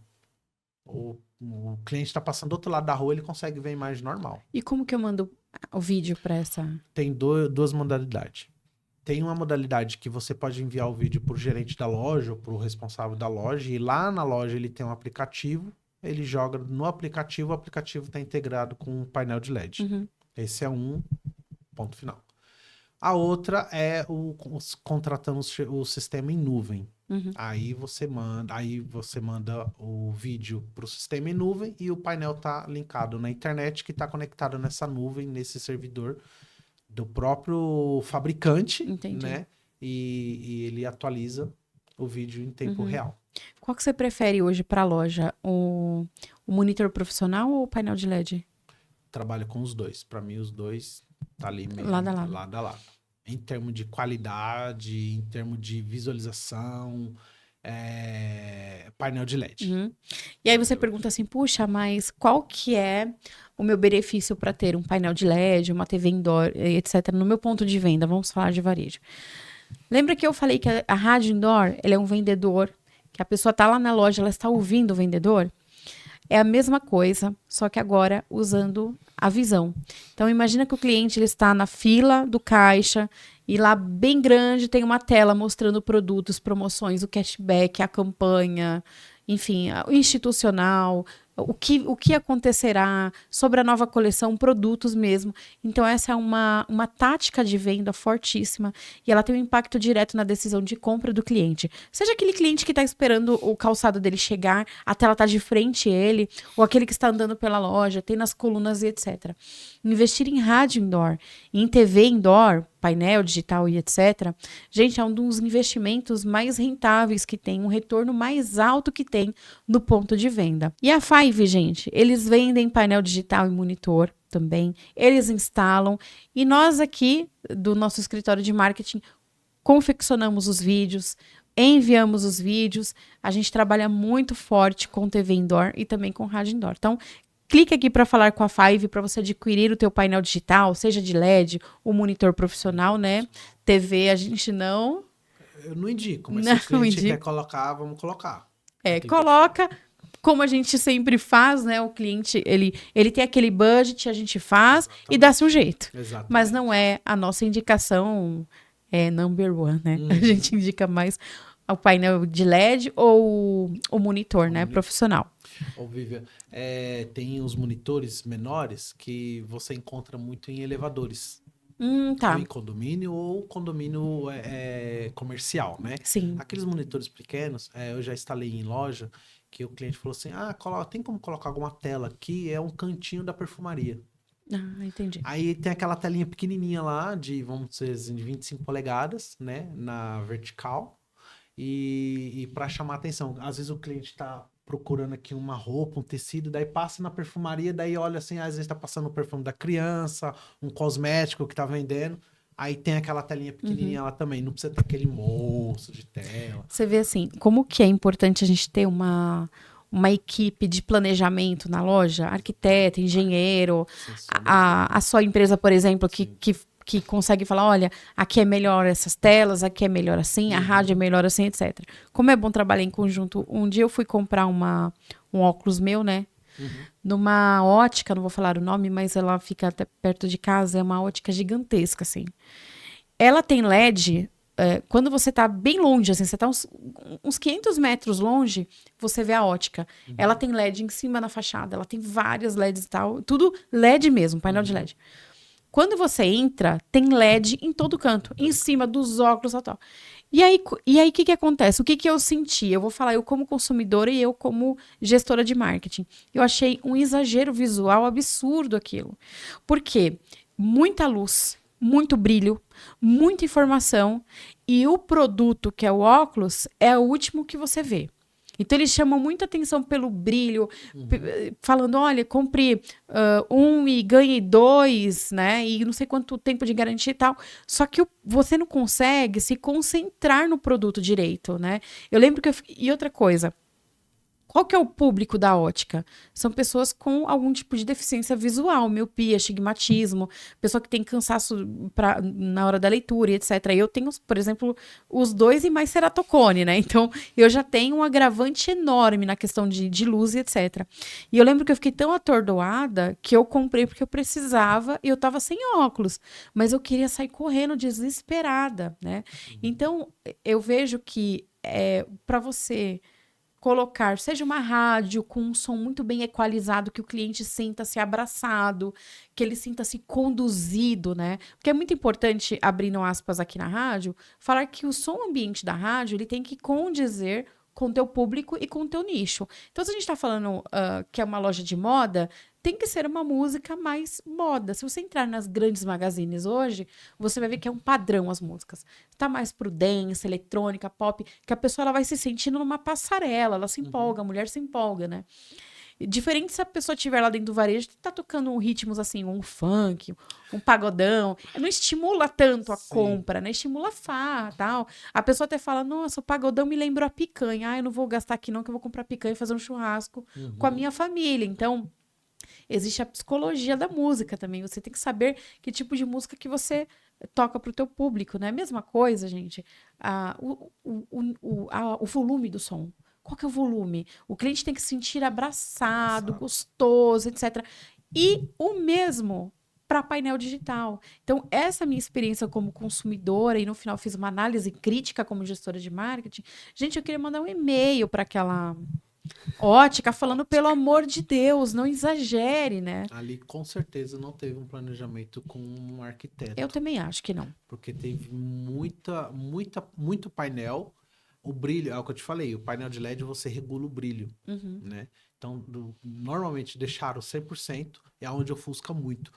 O cliente está passando do outro lado da rua, ele consegue ver a imagem normal. E como que eu mando o vídeo para essa? Tem duas modalidades. Tem uma modalidade que você pode enviar o vídeo para o gerente da loja ou para o responsável da loja, e lá na loja ele tem um aplicativo, ele joga no aplicativo, o aplicativo está integrado com um painel de LED. Esse é um ponto final. A outra é contratando o sistema em nuvem. Aí você manda o vídeo para o sistema em nuvem e o painel está linkado na internet, que está conectado nessa nuvem, nesse servidor do próprio fabricante, né? E ele atualiza o vídeo em tempo real. Qual que você prefere hoje para a loja? O monitor profissional ou o painel de LED? Trabalho com os dois. Para mim, os dois tá ali mesmo, lado a lado. Lado a lado. Em termos de qualidade, em termos de visualização, painel de LED. E aí você pergunta assim, puxa, mas qual que é o meu benefício para ter um painel de LED, uma TV indoor, etc., no meu ponto de venda? Vamos falar de varejo. Lembra que eu falei que a rádio indoor, ela é um vendedor, que a pessoa está lá na loja, ela está ouvindo o vendedor? É a mesma coisa, só que agora usando a visão. Então, imagina que o cliente ele está na fila do caixa e lá bem grande tem uma tela mostrando produtos, promoções, o cashback, a campanha, enfim, o institucional, o que acontecerá sobre a nova coleção, produtos mesmo. Então, essa é uma tática de venda fortíssima e ela tem um impacto direto na decisão de compra do cliente. Seja aquele cliente que está esperando o calçado dele chegar, a tela está de frente a ele, ou aquele que está andando pela loja, tem nas colunas e etc. Investir em rádio indoor, em TV indoor, painel digital e etc. Gente, é um dos investimentos mais rentáveis que tem, um retorno mais alto que tem no ponto de venda. E a Five, gente, eles vendem painel digital e monitor também, eles instalam e nós aqui do nosso escritório de marketing confeccionamos os vídeos, enviamos os vídeos, a gente trabalha muito forte com TV indoor e também com rádio indoor. Então, clique aqui para falar com a Five para você adquirir o teu painel digital, seja de LED ou monitor profissional, né? TV a gente não... Eu não indico, mas se o cliente quer colocar, vamos colocar. Coloca, como a gente sempre faz, né? O cliente, ele tem aquele budget, a gente faz e dá-se um jeito. Exatamente. Mas não é a nossa indicação number one, né? A gente indica mais o painel de LED ou o monitor, né? Profissional. Ô, Vivian, tem os monitores menores que você encontra muito em elevadores. Tá. Ou em condomínio ou condomínio comercial, né? Sim. Aqueles monitores pequenos, eu já instalei em loja, que o cliente falou assim, tem como colocar alguma tela aqui? É um cantinho da perfumaria. Ah, entendi. Aí tem aquela telinha pequenininha lá, vamos dizer, de 25 polegadas, né? Na vertical. E para chamar atenção. Às vezes o cliente tá procurando aqui uma roupa, um tecido, daí passa na perfumaria, daí olha assim, às vezes tá passando o perfume da criança, um cosmético que tá vendendo. Aí tem aquela telinha pequenininha lá também. Não precisa ter aquele monstro de tela. Você vê assim, como que é importante a gente ter uma equipe de planejamento na loja, arquiteto, engenheiro, Sem sombra de dúvida. a sua empresa, por exemplo, Sim. que consegue falar, olha, aqui é melhor essas telas, aqui é melhor assim, a rádio é melhor assim, etc. Como é bom trabalhar em conjunto. Um dia eu fui comprar um óculos meu, né? Numa ótica, não vou falar o nome, mas ela fica até perto de casa, é uma ótica gigantesca, assim. Ela tem LED, quando você tá bem longe, assim, você tá uns 500 metros longe, você vê a ótica. Ela tem LED em cima na fachada, ela tem várias LEDs e tal, tudo LED mesmo, painel de LED. Quando você entra, tem LED em todo canto, em cima dos óculos e tal. E aí, o que acontece? O que eu senti? Eu vou falar eu como consumidora e eu como gestora de marketing. Eu achei um exagero visual absurdo aquilo. Por quê? Muita luz, muito brilho, muita informação e o produto, que é o óculos, é o último que você vê. Então, eles chamam muita atenção pelo brilho, falando, olha, compre um e ganhe dois, né? E não sei quanto tempo de garantia e tal. Só que você não consegue se concentrar no produto direito, né? Eu lembro que E outra coisa, qual que é o público da ótica? São pessoas com algum tipo de deficiência visual, miopia, astigmatismo, pessoa que tem cansaço na hora da leitura e etc. Eu tenho, por exemplo, os dois e mais ceratocone, né? Então, eu já tenho um agravante enorme na questão de luz e etc. E eu lembro que eu fiquei tão atordoada que eu comprei porque eu precisava e eu tava sem óculos, mas eu queria sair correndo desesperada, né? Então, eu vejo que para você colocar, seja uma rádio com um som muito bem equalizado, que o cliente sinta-se abraçado, que ele sinta-se conduzido, né? Porque é muito importante, abrindo aspas aqui na rádio, falar que o som ambiente da rádio, ele tem que condizer com o teu público e com o teu nicho. Então, se a gente está falando que é uma loja de moda, tem que ser uma música mais moda. Se você entrar nas grandes magazines hoje, você vai ver que é um padrão as músicas. Tá mais pro dance, eletrônica, pop, que a pessoa ela vai se sentindo numa passarela, ela se empolga, a mulher se empolga, né? Diferente se a pessoa estiver lá dentro do varejo, tá tocando ritmos assim, um funk, um pagodão. Não estimula tanto a compra, né? Estimula a farra, tal. A pessoa até fala, nossa, o pagodão me lembrou a picanha. Ah, eu não vou gastar aqui não, que eu vou comprar picanha e fazer um churrasco com a minha família. Então, existe a psicologia da música também. Você tem que saber que tipo de música que você toca pro teu público, né? Mesma coisa, gente. O volume do som. Qual que é o volume? O cliente tem que se sentir abraçado, gostoso, etc. E o mesmo para painel digital. Então, essa minha experiência como consumidora, e no final fiz uma análise crítica como gestora de marketing. Gente, eu queria mandar um e-mail para aquela ótica falando, pelo amor de Deus, não exagere, né? Ali com certeza não teve um planejamento com um arquiteto. Eu também acho que não. Porque teve muito painel. O brilho, é o que eu te falei, o painel de LED você regula o brilho, né? Então, normalmente deixaram 100%, é onde ofusca muito.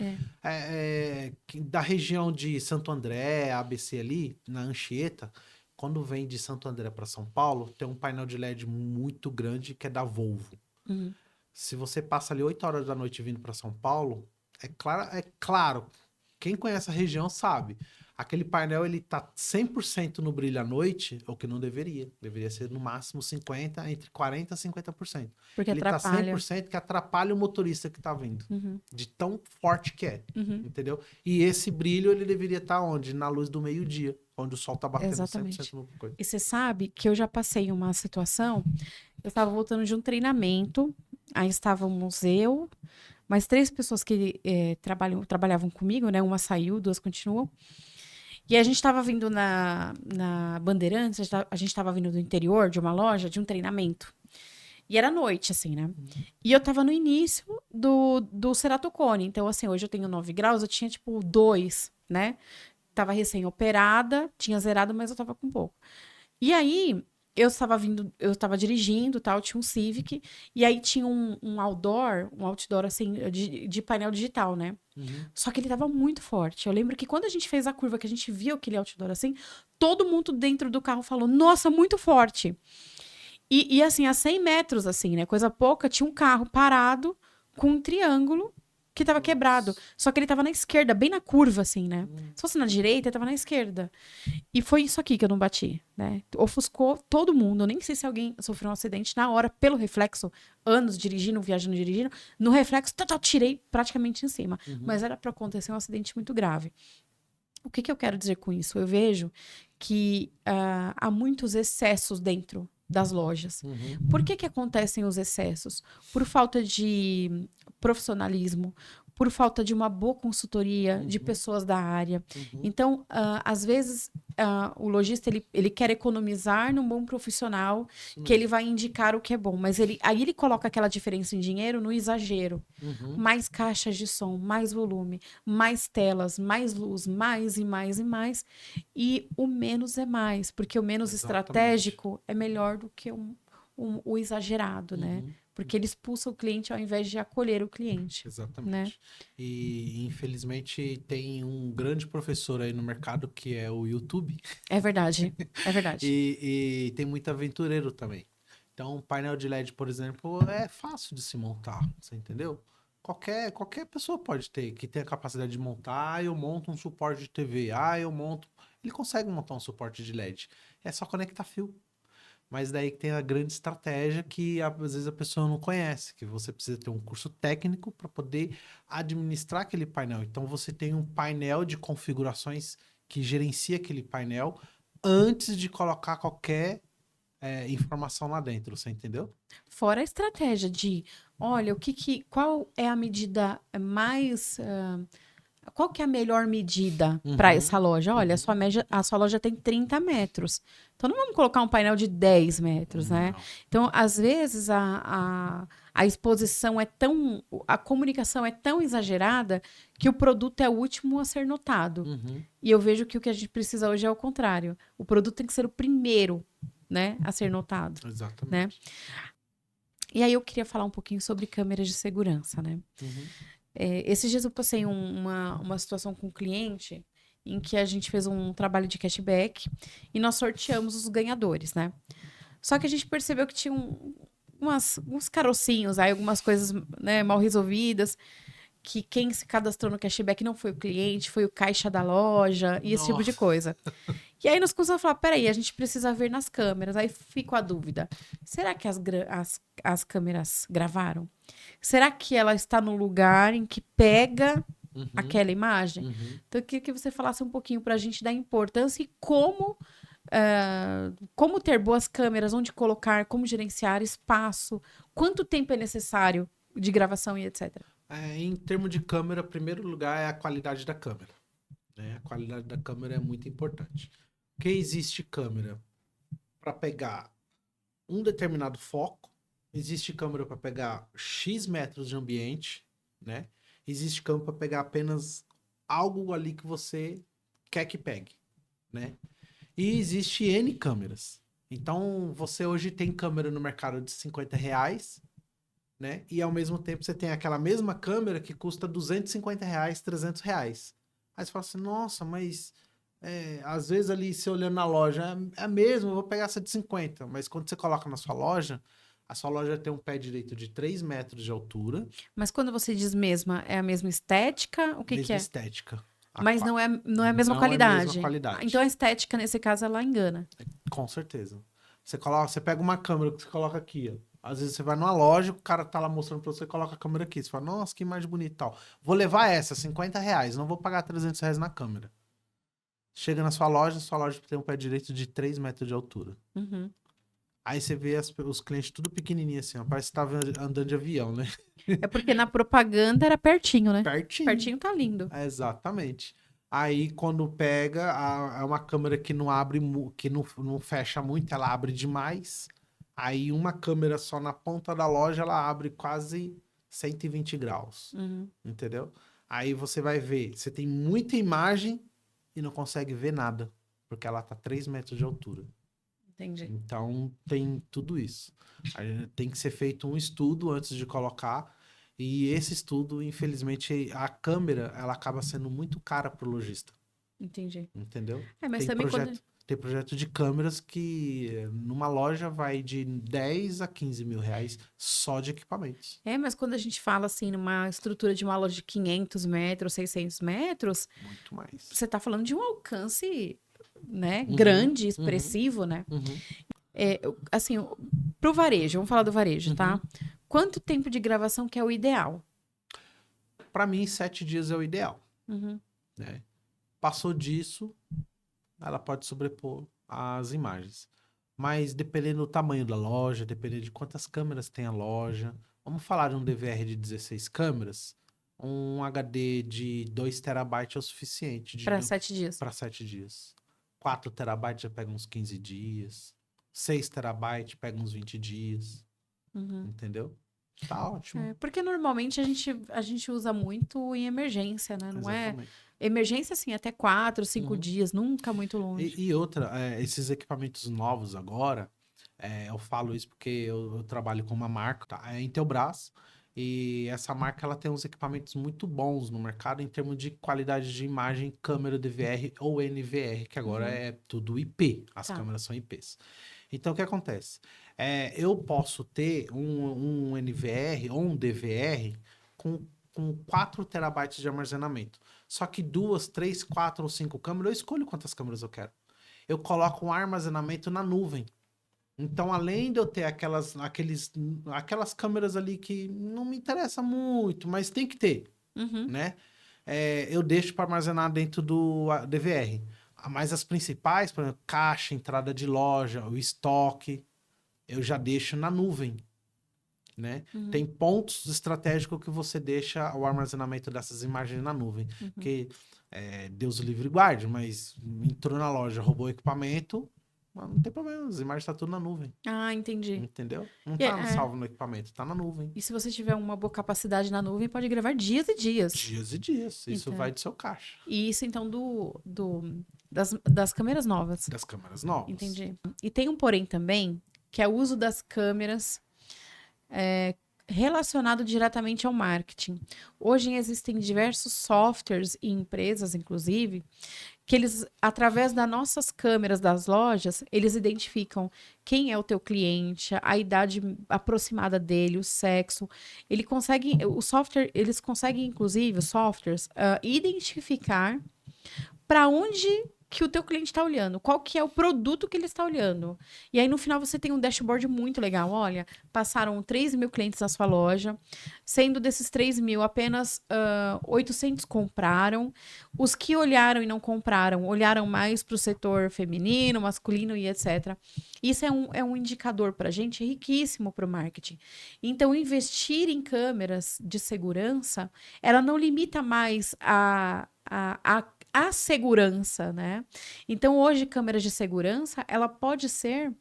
Da região de Santo André, ABC ali, na Anchieta, quando vem de Santo André para São Paulo, tem um painel de LED muito grande que é da Volvo. Se você passa ali 8 horas da noite vindo para São Paulo, é claro, quem conhece a região sabe. Aquele painel, ele tá 100% no brilho à noite, o que não deveria. Deveria ser no máximo 50%, entre 40% e 50%. Porque ele atrapalha. Tá 100% que atrapalha o motorista que tá vindo. De tão forte que é. Entendeu? E esse brilho, ele deveria estar onde? Na luz do meio-dia, onde o sol tá batendo 100% no coisa. E você sabe que eu já passei uma situação, eu estava voltando de um treinamento, aí estávamos eu, mais 3 pessoas que trabalhavam comigo, né? Uma saiu, 2 continuam. E a gente estava vindo na Bandeirantes, a gente estava vindo do interior de uma loja, de um treinamento. E era noite, assim, né? E eu tava no início do ceratocone. Então, assim, hoje eu tenho 9 graus, eu tinha, tipo, 2 né? Tava recém-operada, tinha zerado, mas eu tava com pouco. E aí, eu estava dirigindo, tal, tinha um Civic, e aí tinha um outdoor, assim, de painel digital, né? Uhum. Só que ele tava muito forte. Eu lembro que quando a gente fez a curva, que a gente viu aquele outdoor assim, todo mundo dentro do carro falou, nossa, muito forte. E assim, a 100 metros, assim, né? Coisa pouca, tinha um carro parado com um triângulo que tava quebrado. Nossa. Só que ele tava na esquerda, bem na curva, assim, né? Hum. Se fosse na direita, ele tava na esquerda. E foi isso aqui que eu não bati, né? Ofuscou todo mundo. Eu nem sei se alguém sofreu um acidente na hora, pelo reflexo, anos dirigindo, viajando, dirigindo. No reflexo, tirei praticamente em cima. Uhum. Mas era para acontecer um acidente muito grave. O que eu quero dizer com isso? Eu vejo que há muitos excessos dentro das lojas. Uhum. Por que acontecem os excessos? Por falta de profissionalismo, por falta de uma boa consultoria de pessoas da área. Uhum. Então, às vezes, o lojista ele quer economizar num bom profissional que ele vai indicar o que é bom, mas aí ele coloca aquela diferença em dinheiro no exagero. Uhum. Mais caixas de som, mais volume, mais telas, mais luz, mais e mais e mais. E o menos é mais, porque o menos Exatamente. estratégico é melhor do que o exagerado, né? Uhum. Porque ele expulsa o cliente ao invés de acolher o cliente. Exatamente. Né? E infelizmente tem um grande professor aí no mercado que é o YouTube. É verdade, é verdade. E tem muito aventureiro também. Então, painel de LED, por exemplo, é fácil de se montar, você entendeu? Qualquer pessoa pode ter, que tem a capacidade de montar. Ah, eu monto um suporte de TV. Ah, eu monto. Ele consegue montar um suporte de LED. É só conectar fio. Mas daí que tem a grande estratégia que às vezes a pessoa não conhece, que você precisa ter um curso técnico para poder administrar aquele painel. Então você tem um painel de configurações que gerencia aquele painel antes de colocar qualquer informação lá dentro, você entendeu? Fora a estratégia de, olha, qual é a medida mais qual que é a melhor medida para essa loja? Olha, a sua loja tem 30 metros. Então, não vamos colocar um painel de 10 metros, né? Não. Então, às vezes, a exposição é tão... A comunicação é tão exagerada que o produto é o último a ser notado. Uhum. E eu vejo que o que a gente precisa hoje é o contrário. O produto tem que ser o primeiro, né, a ser notado. Exatamente. Né? E aí, eu queria falar um pouquinho sobre câmeras de segurança, né? Uhum. Esses dias eu passei uma situação com um cliente em que a gente fez um trabalho de cashback e nós sorteamos os ganhadores, né? Só que a gente percebeu que tinha uns carocinhos, aí algumas coisas, né, mal resolvidas, que quem se cadastrou no cashback não foi o cliente, foi o caixa da loja e esse tipo de Nossa. coisa. E aí nós começamos a falar, peraí, a gente precisa ver nas câmeras. Aí fico a dúvida, será que as câmeras gravaram? Será que ela está no lugar em que pega aquela imagem? Uhum. Então, eu queria que você falasse um pouquinho para a gente da importância e como ter boas câmeras, onde colocar, como gerenciar espaço, quanto tempo é necessário de gravação e etc. Em termos de câmera, primeiro lugar é a qualidade da câmera. Né? A qualidade da câmera é muito importante. Porque existe câmera para pegar um determinado foco, existe câmera para pegar X metros de ambiente, né? Existe câmera para pegar apenas algo ali que você quer que pegue, né? E existe N câmeras. Então, você hoje tem câmera no mercado de R$50, né? E ao mesmo tempo você tem aquela mesma câmera que custa R$250, R$300. Aí você fala assim, nossa, mas às vezes ali você olhando na loja, é mesmo, eu vou pegar essa de 50. Mas quando você coloca na sua loja, a sua loja tem um pé direito de 3 metros de altura. Mas quando você diz mesma, é a mesma estética? O que mesma é? Estética. Mas não é a mesma não qualidade. É a mesma qualidade. Então a estética, nesse caso, ela engana. Com certeza. Você pega uma câmera que você coloca aqui, ó. Às vezes você vai numa loja, o cara tá lá mostrando pra você, coloca a câmera aqui. Você fala, nossa, que imagem bonita e tal. Vou levar essa, R$50. Não vou pagar R$300 na câmera. Chega na sua loja tem um pé direito de 3 metros de altura. Uhum. Aí você vê os clientes tudo pequenininho assim, ó. Parece que tava andando de avião, né? É porque na propaganda era pertinho, né? Pertinho. Pertinho tá lindo. Exatamente. Aí quando pega, é uma câmera que não abre, que não fecha muito, ela abre demais. Aí uma câmera só na ponta da loja, ela abre quase 120 graus. Uhum. Entendeu? Aí você vai ver, você tem muita imagem e não consegue ver nada, porque ela tá 3 metros de altura. Entendi. Então tem tudo isso. Aí tem que ser feito um estudo antes de colocar. E esse estudo, infelizmente, a câmera ela acaba sendo muito cara para o lojista. Entendi. Entendeu? Mas também quando... Tem projeto de câmeras que numa loja vai de 10 a 15 mil reais só de equipamentos. Mas quando a gente fala assim, numa estrutura de uma loja de 500 metros, 600 metros, Muito mais. você tá falando de um alcance, né, Uhum, grande, uhum, expressivo, né? uhum. Assim, pro varejo, vamos falar do varejo, tá? Uhum. Quanto tempo de gravação que é o ideal? Para mim, 7 dias é o ideal. Uhum. Né? Passou disso, ela pode sobrepor as imagens. Mas dependendo do tamanho da loja, dependendo de quantas câmeras tem a loja, vamos falar de um DVR de 16 câmeras, um HD de 2 terabytes é o suficiente Para 7 dias. para 7 dias. 4 terabytes já pega uns 15 dias. 6 terabytes pega uns 20 dias. Uhum. Entendeu? Tá ótimo. Porque normalmente a gente usa muito em emergência, né? Não é... Exatamente. Emergência, assim, até 4, 5 Uhum. dias, nunca muito longe. E outra, esses equipamentos novos agora, eu falo isso porque eu trabalho com uma marca, tá? É a Intelbras, e essa marca ela tem uns equipamentos muito bons no mercado em termos de qualidade de imagem, câmera DVR ou NVR, que agora é tudo IP, as Tá. câmeras são IPs. Então, o que acontece? Eu posso ter um NVR ou um DVR com 4 terabytes de armazenamento. Só que 2, 3, 4 ou 5 câmeras, eu escolho quantas câmeras eu quero. Eu coloco um armazenamento na nuvem. Então, além de eu ter aquelas câmeras ali que não me interessa muito, mas tem que ter, Uhum. né? Eu deixo para armazenar dentro do DVR. Mas as principais, por exemplo, caixa, entrada de loja, o estoque, eu já deixo na nuvem, né? Uhum. Tem pontos estratégicos que você deixa o armazenamento dessas imagens na nuvem. Porque Deus o livre e guarde, mas entrou na loja, roubou o equipamento, mas não tem problema, as imagens estão tudo na nuvem. Ah, entendi. Entendeu? Não E, tá salvo no equipamento, tá na nuvem. E se você tiver uma boa capacidade na nuvem, pode gravar dias e dias. Dias e dias. Isso Então, vai do seu caixa. E isso, então, das câmeras novas. Das câmeras novas. Entendi. E tem um porém também, que é o uso das câmeras relacionado diretamente ao marketing. Hoje existem diversos softwares e empresas, inclusive, que eles, através das nossas câmeras das lojas, eles identificam quem é o teu cliente, a idade aproximada dele, o sexo. Eles conseguem, inclusive, os softwares, identificar para onde que o teu cliente está olhando, qual que é o produto que ele está olhando. E aí, no final, você tem um dashboard muito legal. Olha, passaram 3 mil clientes na sua loja, sendo desses 3 mil, apenas 800 compraram. Os que olharam e não compraram, olharam mais para o setor feminino, masculino e etc. Isso é um indicador para a gente riquíssimo para o marketing. Então, investir em câmeras de segurança, ela não limita mais a segurança, né? Então, hoje, câmeras de segurança, ela pode ser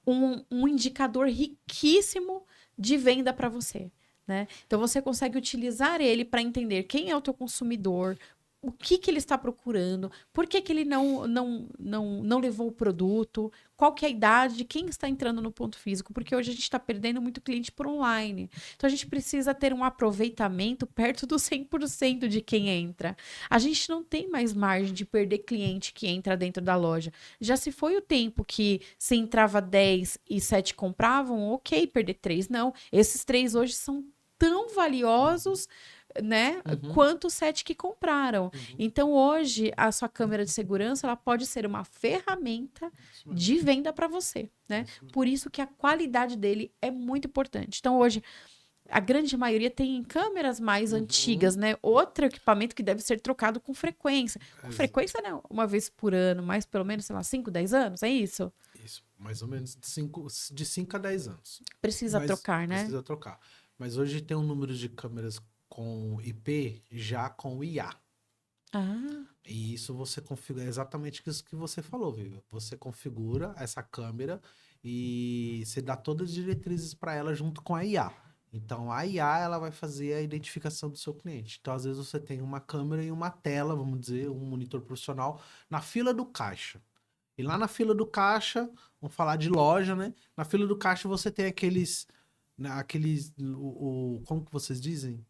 um indicador riquíssimo de venda para você, né? Então, você consegue utilizar ele para entender quem é o teu consumidor, o que ele está procurando, por que ele não levou o produto, qual que é a idade de quem está entrando no ponto físico, porque hoje a gente está perdendo muito cliente por online. Então, a gente precisa ter um aproveitamento perto do 100% de quem entra. A gente não tem mais margem de perder cliente que entra dentro da loja. Já se foi o tempo que se entrava 10 e 7 compravam, ok, perder 3. Não, esses 3 hoje são tão valiosos, né, quanto os 7 que compraram. Então, hoje, a sua câmera de segurança, ela pode ser uma ferramenta de venda para você, né? Por isso que a qualidade dele é muito importante. Então, hoje, a grande maioria tem câmeras mais antigas, né? Outro equipamento que deve ser trocado com frequência. Com frequência, né? Uma vez por ano, mas pelo menos, sei lá, 5, 10 anos, é isso? Isso, mais ou menos de 5 a 10 anos. Precisa trocar, né? Precisa trocar. Mas hoje tem um número de câmeras com IP já com IA. Ah. E isso você configura exatamente isso que você falou, Viva. Você configura essa câmera e você dá todas as diretrizes para ela junto com a IA. Então, a IA, ela vai fazer a identificação do seu cliente. Então, às vezes, você tem uma câmera e uma tela, vamos dizer, um monitor profissional, na fila do caixa. E lá na fila do caixa, vamos falar de loja, né? Na fila do caixa você tem aqueles, né, como que vocês dizem?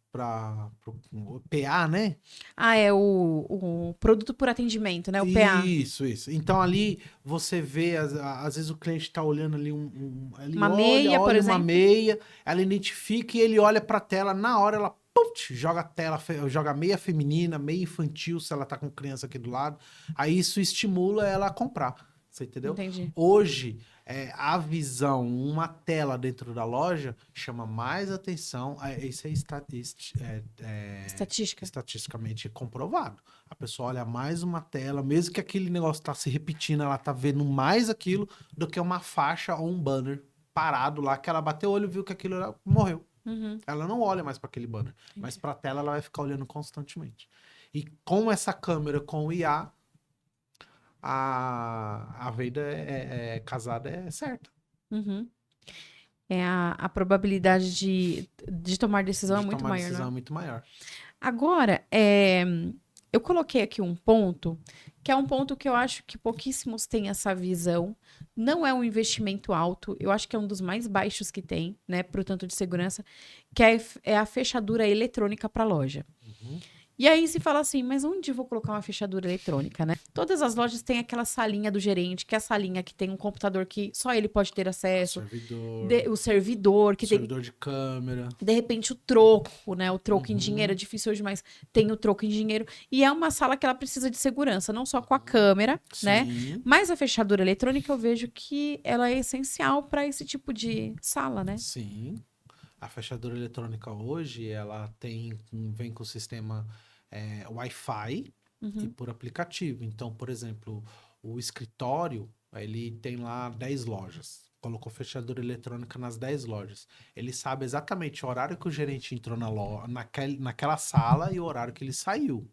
O PA, né? Ah, é o produto por atendimento, né? O PA. Isso. Então ali você vê, às vezes o cliente está olhando ali ele Uma meia, por olha uma exemplo. meia, ela identifica e ele olha para a tela, na hora ela put, joga a tela, joga meia feminina, meia infantil, se ela tá com criança aqui do lado. Aí isso estimula ela a comprar. Você entendeu? Entendi. Hoje, a visão, uma tela dentro da loja chama mais atenção. Isso Estatística. estatisticamente comprovado. A pessoa olha mais uma tela, mesmo que aquele negócio tá se repetindo, ela tá vendo mais aquilo do que uma faixa ou um banner parado lá, que ela bateu o olho e viu que aquilo morreu. Uhum. Ela não olha mais para aquele banner, mas para a tela ela vai ficar olhando constantemente. E com essa câmera, com o IA, a venda casada é certa. Uhum. A probabilidade de tomar decisão é muito Tomar maior, decisão né? é muito maior. Agora, eu coloquei aqui um ponto, que é um ponto que eu acho que pouquíssimos têm essa visão. Não é um investimento alto, eu acho que é um dos mais baixos que tem, né, pro tanto de segurança, que é a fechadura eletrônica para loja. Uhum. E aí se fala assim, mas onde eu vou colocar uma fechadura eletrônica, né? Todas as lojas têm aquela salinha do gerente, que é a salinha que tem um computador que só ele pode ter acesso, o servidor, que tem, servidor de câmera. de repente o troco, né? O troco em Uhum. dinheiro é difícil hoje, mas tem o troco em dinheiro. E é uma sala que ela precisa de segurança, não só com a câmera, né? Sim. Mas a fechadura eletrônica eu vejo que ela é essencial para esse tipo de sala, né? Sim. A fechadura eletrônica hoje, ela vem com o sistema Wi-Fi e por aplicativo. Então, por exemplo, o escritório, ele tem lá 10 lojas. Colocou fechadura eletrônica nas 10 lojas. Ele sabe exatamente o horário que o gerente entrou naquela sala e o horário que ele saiu.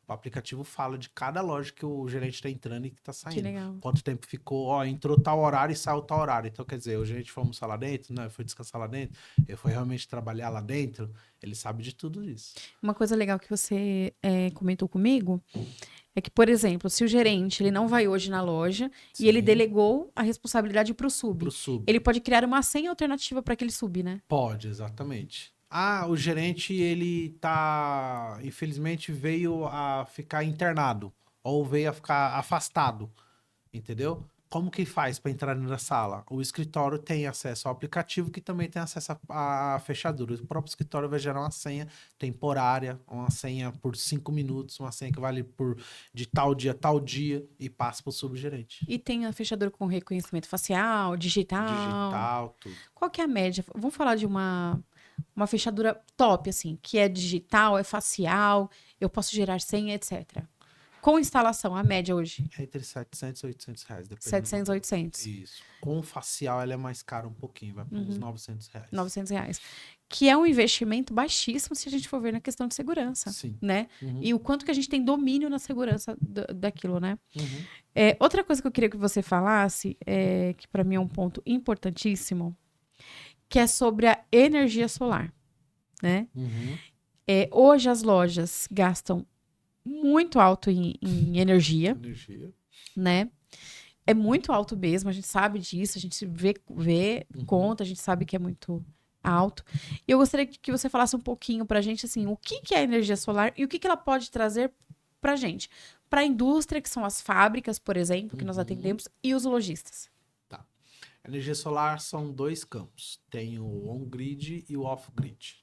O aplicativo fala de cada loja que o gerente está entrando e que está Que saindo. legal. Quanto tempo ficou, ó, entrou tal horário e saiu tal horário. Então, quer dizer, o gerente foi almoçar lá dentro, né? Foi descansar lá dentro, ele foi realmente trabalhar lá dentro, ele sabe de tudo isso. Uma coisa legal que você comentou comigo é que, por exemplo, se o gerente ele não vai hoje na loja e ele Sim. delegou a responsabilidade para o sub, Pro sub. ele pode criar uma senha alternativa para aquele sub, né? Pode, exatamente. Ah, o gerente, ele tá, infelizmente, veio a ficar internado ou veio a ficar afastado, entendeu? Como que faz para entrar na sala? O escritório tem acesso ao aplicativo que também tem acesso à fechadura. O próprio escritório vai gerar uma senha temporária, uma senha por 5 minutos, uma senha que vale de tal dia a tal dia e passa para o subgerente. E tem a fechadura com reconhecimento facial, digital. Digital, tudo. Qual que é a média? Vamos falar de uma fechadura top, assim, que é digital, é facial, eu posso gerar senha, etc. Com instalação, a média hoje, É entre 700 e 800 reais, dependendo 700, 800. Isso. Com facial, ela é mais cara um pouquinho, vai para uns 900 reais. 900 reais. Que é um investimento baixíssimo se a gente for ver na questão de segurança, Sim. né? Uhum. E o quanto que a gente tem domínio na segurança daquilo, né? Uhum. Outra coisa que eu queria que você falasse, que para mim é um ponto importantíssimo, que é sobre a energia solar, né? Uhum. Hoje as lojas gastam muito alto em energia, Energia. né? É muito alto mesmo, a gente sabe disso, a gente vê conta, a gente sabe que é muito alto. E eu gostaria que você falasse um pouquinho pra gente, assim, o que é a energia solar e o que ela pode trazer pra gente. Pra indústria, que são as fábricas, por exemplo, que nós atendemos, e os lojistas. Tá. Energia solar são dois campos. Tem o on-grid e o off-grid,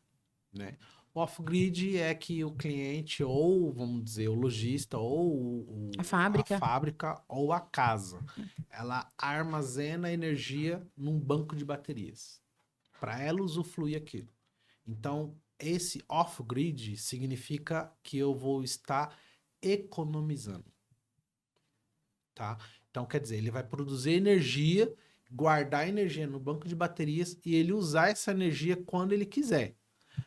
né? O off-grid é que o cliente, ou vamos dizer, o lojista, ou A fábrica. a fábrica, ou a casa, ela armazena energia num banco de baterias para ela usufruir aquilo. Então, esse off-grid significa que eu vou estar economizando, tá? Então, quer dizer, ele vai produzir energia, guardar energia no banco de baterias e ele usar essa energia quando ele quiser.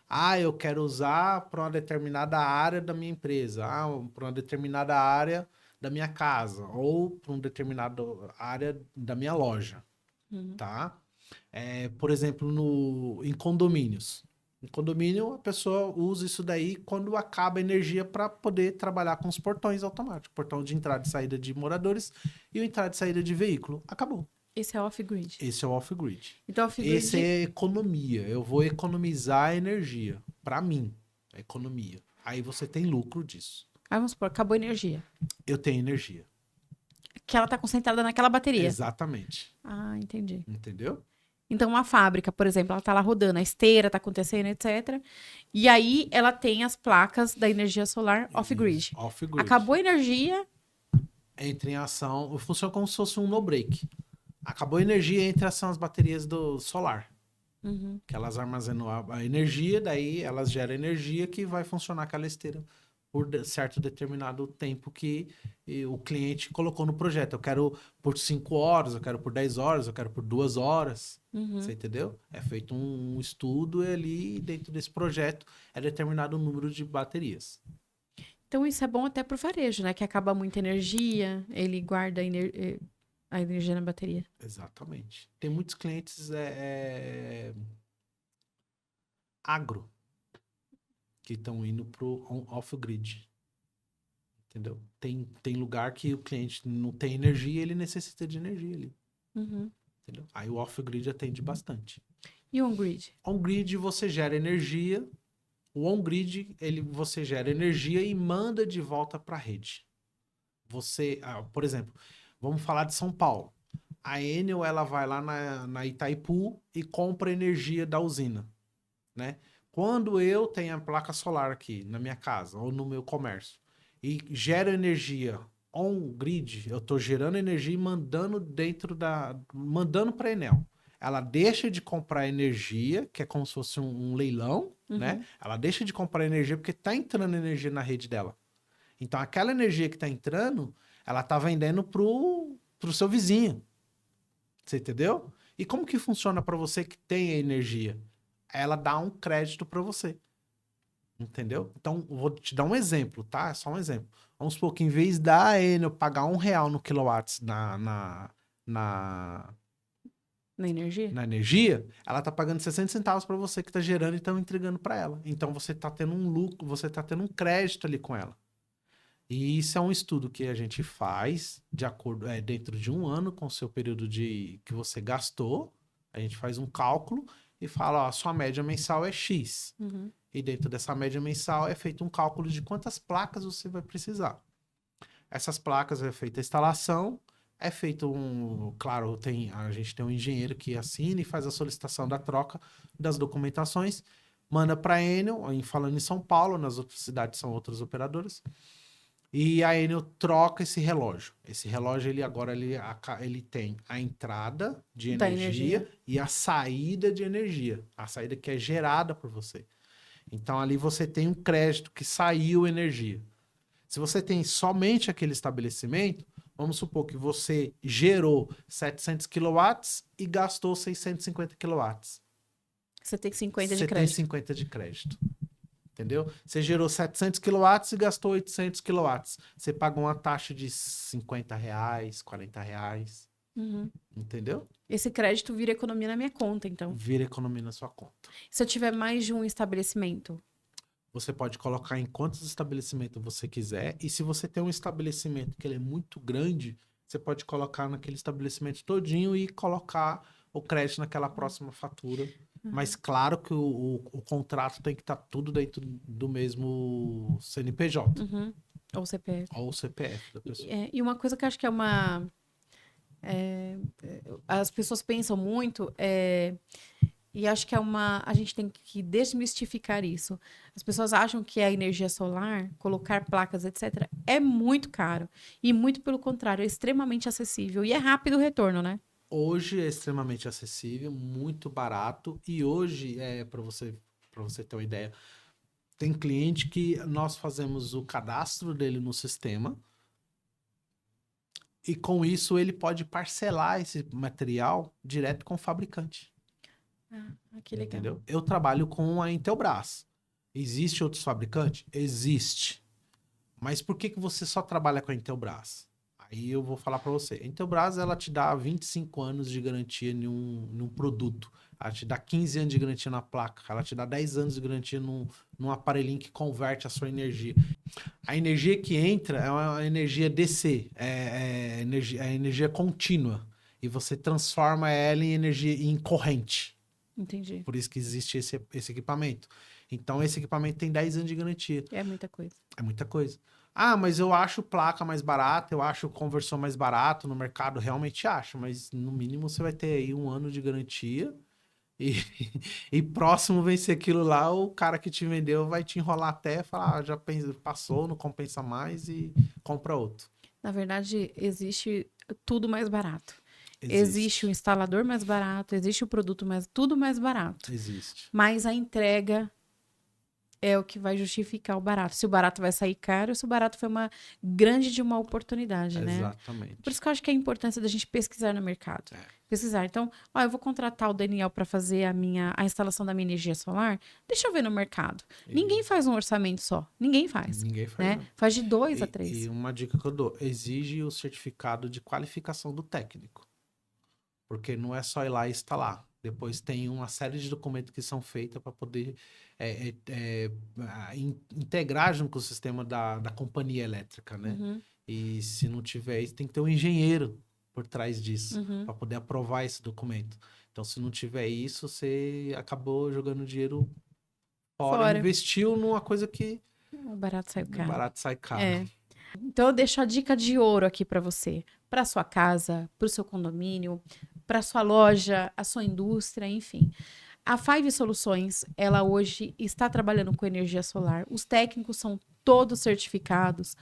Ah, eu quero usar para uma determinada área da minha empresa, para uma determinada área da minha casa, ou para uma determinada área da minha loja, tá? Por exemplo, em condomínios. Em condomínio, a pessoa usa isso daí quando acaba a energia para poder trabalhar com os portões automáticos. Portão de entrada e saída de moradores e o entrada e saída de veículo. Acabou. Esse é off-grid. Esse é o off-grid. Então, Esse off-grid, é economia. Eu vou economizar energia. Para mim, é economia. Aí você tem lucro disso. aí vamos supor, acabou a energia. Eu tenho energia. Que ela tá concentrada naquela bateria. Exatamente. Ah, entendi. Entendeu? Então, uma fábrica, por exemplo, ela tá lá rodando, a esteira tá acontecendo, etc. E aí, ela tem as placas da energia solar off-grid. Isso, off-grid. Acabou a energia, Entra em ação. Funciona como se fosse um no-break. Acabou a energia, entra em ação as baterias do solar. uhum. Que elas armazenam a energia, daí elas geram energia que vai funcionar aquela esteira por certo determinado tempo que o cliente colocou no projeto. Eu quero por 5 horas, eu quero por 10 horas, eu quero por 2 horas. Você entendeu? É feito um estudo e ali dentro desse projeto é determinado o número de baterias. Então, isso é bom até pro varejo, né? Que acaba muita energia, ele guarda a energia na bateria. Exatamente. Tem muitos clientes agro que estão indo pro off-grid. Entendeu? Tem lugar que o cliente não tem energia e ele necessita de energia ali. Uhum. Entendeu? Aí o off-grid atende bastante. E on-grid? On-grid você gera energia. O on-grid você gera energia e manda de volta para a rede. Por exemplo, vamos falar de São Paulo. A Enel ela vai lá na Itaipu e compra energia da usina, né? Quando eu tenho a placa solar aqui na minha casa ou no meu comércio e gero energia on-grid, eu estou gerando energia e mandando para a Enel. Ela deixa de comprar energia, que é como se fosse um leilão, né? Ela deixa de comprar energia porque está entrando energia na rede dela. Então, aquela energia que está entrando, ela está vendendo pro seu vizinho. Você entendeu? E como que funciona para você que tem a energia? Ela dá um crédito para você. Entendeu? Então, vou te dar um exemplo, tá? É só um exemplo. Vamos supor que em vez da Enel pagar R$1 no quilowatts na energia? na energia, ela tá pagando 60 centavos para você que tá gerando e tá entregando para ela. Então, você tá tendo um lucro, você tá tendo um crédito ali com ela. E isso é um estudo que a gente faz de acordo, dentro de um ano com o seu período que você gastou. A gente faz um cálculo e fala, ó, a sua média mensal é X. Uhum. E dentro dessa média mensal é feito um cálculo de quantas placas você vai precisar. Essas placas é feita a instalação, é feito claro, a gente tem um engenheiro que assina e faz a solicitação da troca das documentações, manda para a Enel, falando em São Paulo, nas outras cidades são outras operadoras. E a Enel troca esse relógio. Esse relógio, ele tem a entrada de energia e a saída de energia. A saída que é gerada por você. Então, ali você tem um crédito que saiu energia. Se você tem somente aquele estabelecimento, vamos supor que você gerou 700 kW e gastou 650 kW. Você tem 50 de Você crédito. tem 50 de crédito. Entendeu? Você gerou 700 kW e gastou 800 kW. Você paga uma taxa de R$50, R$40. Uhum. Entendeu? Esse crédito vira economia na minha conta, então. Vira economia na sua conta. Se eu tiver mais de um estabelecimento? Você pode colocar em quantos estabelecimentos você quiser. E se você tem um estabelecimento que ele é muito grande, você pode colocar naquele estabelecimento todinho e colocar o crédito naquela próxima fatura. Mas claro que o contrato tem que estar tudo dentro do mesmo CNPJ. Uhum. Ou CPF. Ou o CPF da pessoa. E uma coisa que eu acho que é uma... as pessoas pensam muito, e acho que a gente tem que desmistificar isso. As pessoas acham que a energia solar, colocar placas, etc., é muito caro. E muito pelo contrário, é extremamente acessível. E é rápido o retorno, né? Hoje é extremamente acessível, muito barato. E hoje, para você ter uma ideia, tem cliente que nós fazemos o cadastro dele no sistema. E com isso ele pode parcelar esse material direto com o fabricante. Que legal. Entendeu? Eu trabalho com a Intelbras. Existe outros fabricantes? Existe. Mas por que você só trabalha com a Intelbras? Aí eu vou falar para você. A Intelbras, ela te dá 25 anos de garantia num produto. Ela te dá 15 anos de garantia na placa. Ela te dá 10 anos de garantia num aparelhinho que converte a sua energia. A energia que entra é uma energia DC, é energia contínua. E você transforma ela em energia em corrente. Entendi. Por isso que existe esse equipamento. Então, esse equipamento tem 10 anos de garantia. É muita coisa. É muita coisa. Ah, mas eu acho placa mais barata, eu acho conversor mais barato no mercado, realmente acho, mas no mínimo você vai ter aí 1 ano de garantia e, e próximo vencer aquilo lá, o cara que te vendeu vai te enrolar até falar, já passou, não compensa mais e compra outro. Na verdade, existe tudo mais barato. Existe. Existe o instalador mais barato, existe o produto mais, tudo mais barato. Existe. Mas a entrega é o que vai justificar o barato. Se o barato vai sair caro, se o barato foi uma grande de uma oportunidade, né? Exatamente. Por isso que eu acho que é a importância da gente pesquisar no mercado. Pesquisar. Então, eu vou contratar o Daniel para fazer a instalação da minha energia solar. Deixa eu ver no mercado. Ninguém faz um orçamento só. Ninguém faz. Ninguém faz, né? não. Faz de 2 a 3. E uma dica que eu dou, exige o certificado de qualificação do técnico. Porque não é só ir lá e instalar. Depois tem uma série de documentos que são feitos para poder integrar junto com o sistema da companhia elétrica, né? Uhum. E se não tiver isso, tem que ter um engenheiro por trás disso, Uhum. para poder aprovar esse documento. Então, se não tiver isso, você acabou jogando dinheiro fora. Investiu numa coisa que O barato sai caro. barato sai caro. É. Então eu deixo a dica de ouro aqui para você, para sua casa, para o seu condomínio, para sua loja, a sua indústria, enfim. A Five Soluções, ela hoje está trabalhando com energia solar. Os técnicos são todos certificados,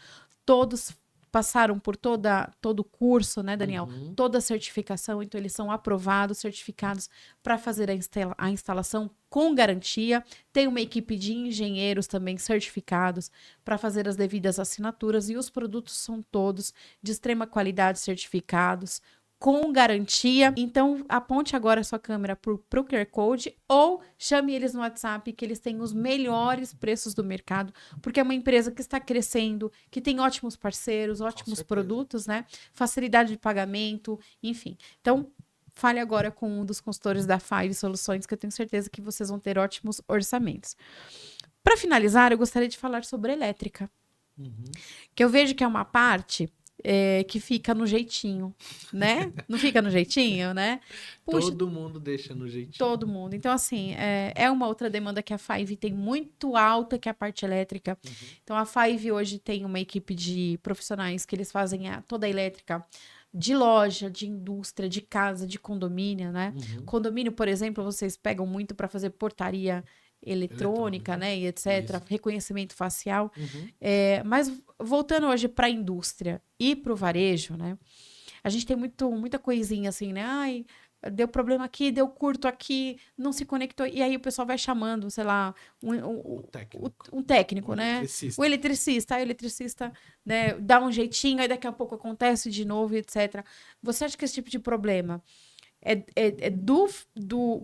todos passaram por todo o curso, né, Daniel? Uhum. Toda a certificação, então eles são aprovados, certificados para fazer a instalação com garantia. Tem uma equipe de engenheiros também certificados para fazer as devidas assinaturas e os produtos são todos de extrema qualidade, certificados, com garantia. Então, aponte agora a sua câmera para o QR Code ou chame eles no WhatsApp, que eles têm os melhores preços do mercado, porque é uma empresa que está crescendo, que tem ótimos parceiros, ótimos produtos, né? Facilidade de pagamento, enfim. Então, fale agora com um dos consultores da Five Soluções, que eu tenho certeza que vocês vão ter ótimos orçamentos. Para finalizar, eu gostaria de falar sobre elétrica, que eu vejo que é uma parte que fica no jeitinho, né? Não fica no jeitinho, né? Puxa, todo mundo deixa no jeitinho. Todo mundo. Então, assim, é uma outra demanda que a Five tem muito alta, que é a parte elétrica. Então, a Five hoje tem uma equipe de profissionais que eles fazem toda a elétrica de loja, de indústria, de casa, de condomínio, né? Condomínio, por exemplo, vocês pegam muito para fazer portaria eletrônica, né, e etc, isso. Reconhecimento facial. Mas voltando hoje para a indústria e para o varejo, né, a gente tem muita coisinha assim, né, ai, deu problema aqui, deu curto aqui, não se conectou, e aí o pessoal vai chamando, sei lá, um técnico, né, o eletricista, né, dá um jeitinho, aí daqui a pouco acontece de novo, etc. Você acha que esse tipo de problema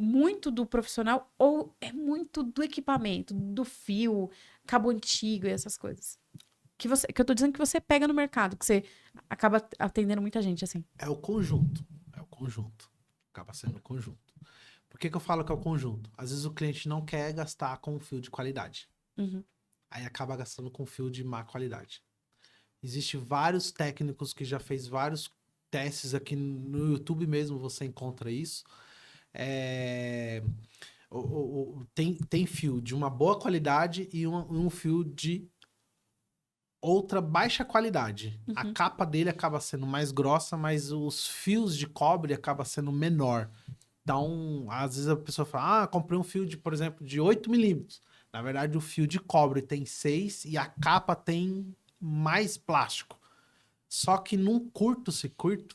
muito do profissional ou é muito do equipamento, do fio, cabo antigo e essas coisas? Que eu tô dizendo que você pega no mercado, que você acaba atendendo muita gente, assim. É o conjunto. Acaba sendo o conjunto. Por que eu falo que é o conjunto? Às vezes o cliente não quer gastar com um fio de qualidade. Aí acaba gastando com fio de má qualidade. Existem vários técnicos que já fez vários testes aqui no YouTube mesmo, você encontra isso. Tem fio de uma boa qualidade e um fio de outra baixa qualidade. A capa dele acaba sendo mais grossa, mas os fios de cobre acaba sendo menor. Então, às vezes a pessoa fala, comprei um fio de, por exemplo, de 8 milímetros. Na verdade, o fio de cobre tem 6 e a capa tem mais plástico. Só que num curto-circuito,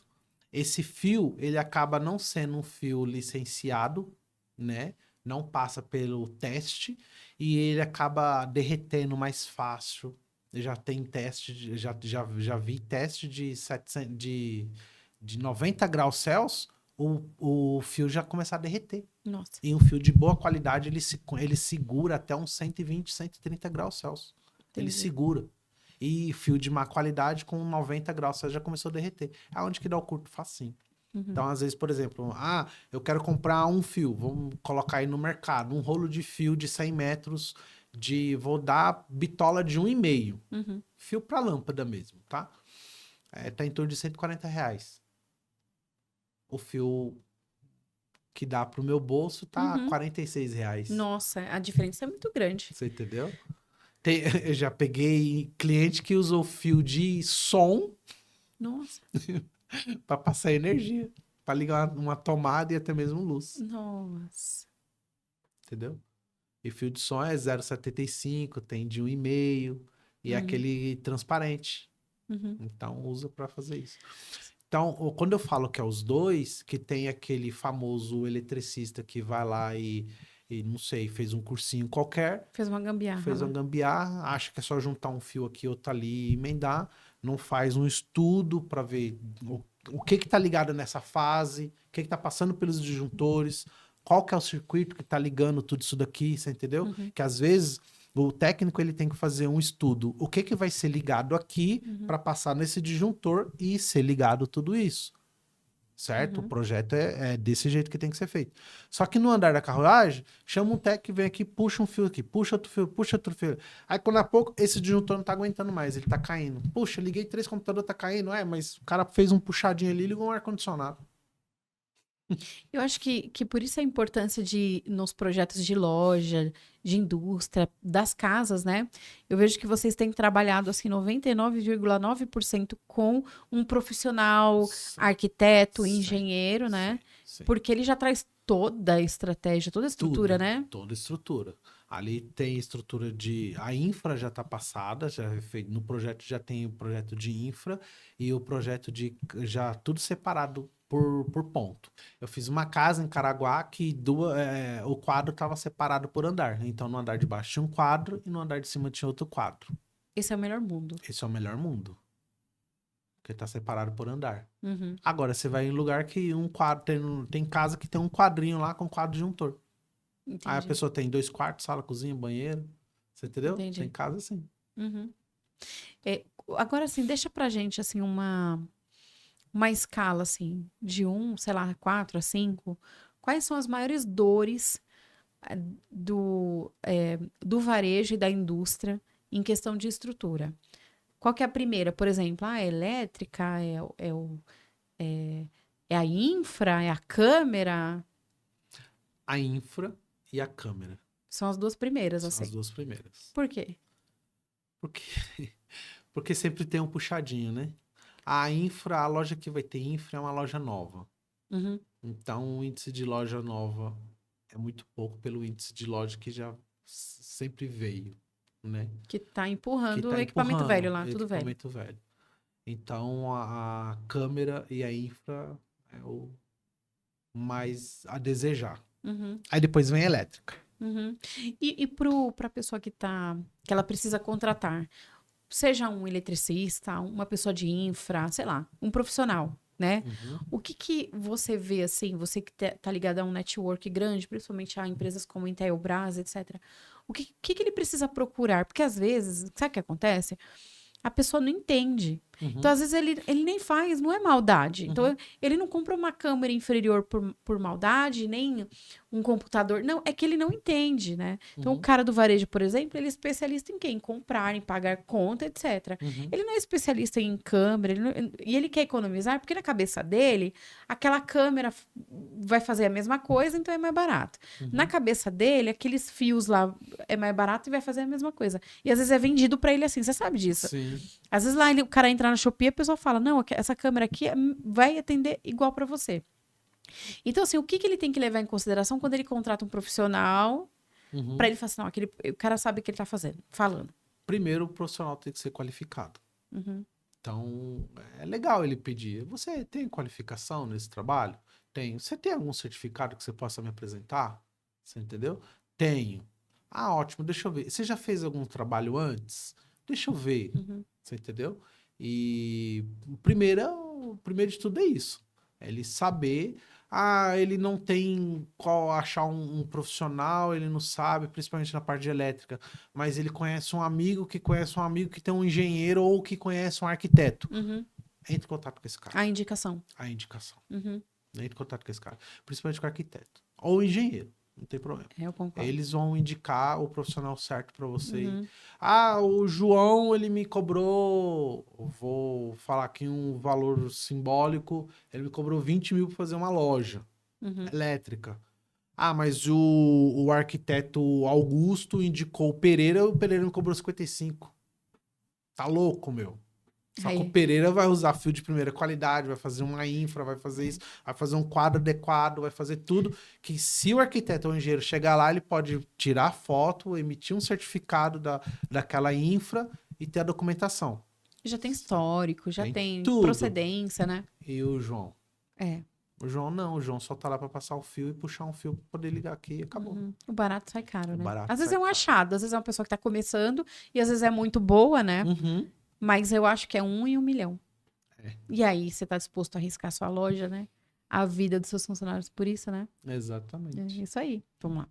esse fio, ele acaba não sendo um fio licenciado, né? Não passa pelo teste e ele acaba derretendo mais fácil. Já tem teste, já vi teste de 90 graus Celsius, o fio já começa a derreter. Nossa. E um fio de boa qualidade, ele segura até uns 120, 130 graus Celsius. Entendi. Ele segura. E fio de má qualidade com 90 graus já começou a derreter. É onde que dá o curto facinho. Então, às vezes, por exemplo, eu quero comprar um fio, vamos colocar aí no mercado, um rolo de fio de 100 metros, vou dar bitola de 1,5. Fio para lâmpada mesmo, tá? Tá em torno de R$ 140. O fio que dá pro meu bolso tá R$ 46. Nossa, a diferença é muito grande. Você entendeu? Eu já peguei cliente que usou fio de som Nossa, para passar energia, para ligar uma tomada e até mesmo luz, nossa. entendeu? E fio de som é 0,75, tem de 1,5 e é aquele transparente. Então usa para fazer isso. Então, quando eu falo que é os dois, que tem aquele famoso eletricista que vai lá e não sei, fez um cursinho qualquer, Fez uma gambiarra. fez uma gambiarra, acha que é só juntar um fio aqui, outro ali e emendar, não faz um estudo para ver o que tá ligado nessa fase, o que tá passando pelos disjuntores, qual que é o circuito que tá ligando tudo isso daqui, você entendeu? Que às vezes o técnico ele tem que fazer um estudo, o que vai ser ligado aqui para passar nesse disjuntor e ser ligado tudo isso. Certo? O projeto é desse jeito que tem que ser feito. Só que no andar da carruagem, chama um técnico que vem aqui, puxa um fio aqui, puxa outro fio. Aí, quando a pouco, esse disjuntor não tá aguentando mais, ele tá caindo. Puxa, liguei 3 computadores, tá caindo. Mas o cara fez um puxadinho ali e ligou um ar-condicionado. Eu acho que por isso a importância nos projetos de loja, de indústria, das casas, né? Eu vejo que vocês têm trabalhado, assim, 99,9% com um profissional, arquiteto, engenheiro, né? Sim. Porque ele já traz toda a estratégia, toda a estrutura, né? Toda a estrutura. Ali tem estrutura a infra já está passada, já é feito, no projeto já tem o projeto de infra e o projeto já tudo separado por ponto. Eu fiz uma casa em Caraguá que o quadro estava separado por andar. Então no andar de baixo tinha um quadro e no andar de cima tinha outro quadro. Esse é o melhor mundo. Esse é o melhor mundo. Porque está separado por andar. Uhum. Agora você vai em lugar que um quadro tem casa que tem um quadrinho lá com quadro disjuntor. Entendi. Aí a pessoa tem 2 quartos, sala, cozinha, banheiro. Você entendeu? Entendi. Tem casa assim. Uhum. Agora, assim, deixa pra gente, assim, uma escala, assim, de 1, sei lá, 4 a 5. Quais são as maiores dores do varejo e da indústria em questão de estrutura? Qual que é a primeira? Por exemplo, a elétrica, é a infra, é a câmera? A infra e a câmera. São as duas primeiras, São assim. as duas primeiras. Por quê? Porque sempre tem um puxadinho, né? A loja que vai ter infra é uma loja nova. Uhum. Então, o índice de loja nova é muito pouco pelo índice de loja que já sempre veio, né? Que tá empurrando Que o tá equipamento empurrando velho lá, tudo velho. equipamento velho. Então, a câmera e a infra é o mais a desejar. Uhum. Aí depois vem a elétrica. Uhum. E para a pessoa que ela precisa contratar, seja um eletricista, uma pessoa de infra, sei lá, um profissional, né? O que você vê, assim, você que tá ligado a um network grande, principalmente a empresas como Intelbras, etc. O que ele precisa procurar? Porque às vezes, sabe o que acontece? A pessoa não entende. Então, às vezes, ele nem faz, não é maldade. Então, ele não compra uma câmera inferior por maldade, nem um computador. Não, é que ele não entende, né? Então, o cara do varejo, por exemplo, ele é especialista em quê? Em comprar, em pagar conta, etc. Ele não é especialista em câmera, e ele quer economizar, porque na cabeça dele, aquela câmera vai fazer a mesma coisa, então é mais barato. Na cabeça dele, aqueles fios lá é mais barato e vai fazer a mesma coisa. E às vezes é vendido pra ele assim, você sabe disso? Sim. Às vezes lá o cara entra na Shopee e a pessoa fala, não, essa câmera aqui vai atender igual para você. Então, assim, o que ele tem que levar em consideração quando ele contrata um profissional para ele falar assim, não, o cara sabe o que ele tá falando. Primeiro, o profissional tem que ser qualificado. Então, é legal ele pedir, você tem qualificação nesse trabalho? Tenho. Você tem algum certificado que você possa me apresentar? Você entendeu? Tenho. Ah, ótimo, deixa eu ver. Você já fez algum trabalho antes? Deixa eu ver. Você entendeu? E o primeiro de tudo é isso. É ele saber, ele não tem qual achar um profissional, ele não sabe, principalmente na parte de elétrica, mas ele conhece um amigo que conhece um amigo que tem um engenheiro ou que conhece um arquiteto. Uhum. Entre em contato com esse cara. A indicação. A indicação. Uhum. Entre em contato com esse cara. Principalmente com o arquiteto. Ou engenheiro. Não tem problema. Eu concordo. Eles vão indicar o profissional certo para você. Uhum. O João, ele me cobrou, vou falar aqui um valor simbólico, ele me cobrou 20 mil para fazer uma loja elétrica. Mas o arquiteto Augusto indicou o Pereira me cobrou 55. Tá louco, meu. Só que o Pereira vai usar fio de primeira qualidade, vai fazer uma infra, vai fazer isso, vai fazer um quadro adequado, vai fazer tudo. Que se o arquiteto ou o engenheiro chegar lá, ele pode tirar foto, emitir um certificado daquela infra e ter a documentação. Já tem histórico, já tem tudo. Procedência, né? E o João? É. O João não, o João só tá lá pra passar o fio e puxar um fio pra poder ligar aqui e acabou. O barato sai caro, né? Barato Às vezes sai é um caro. achado, às vezes é uma pessoa que tá começando e às vezes é muito boa, né? Mas eu acho que é 1 em 1 milhão. E aí, você tá disposto a arriscar sua loja, né? A vida dos seus funcionários por isso, né? Exatamente. É isso aí. Vamos lá.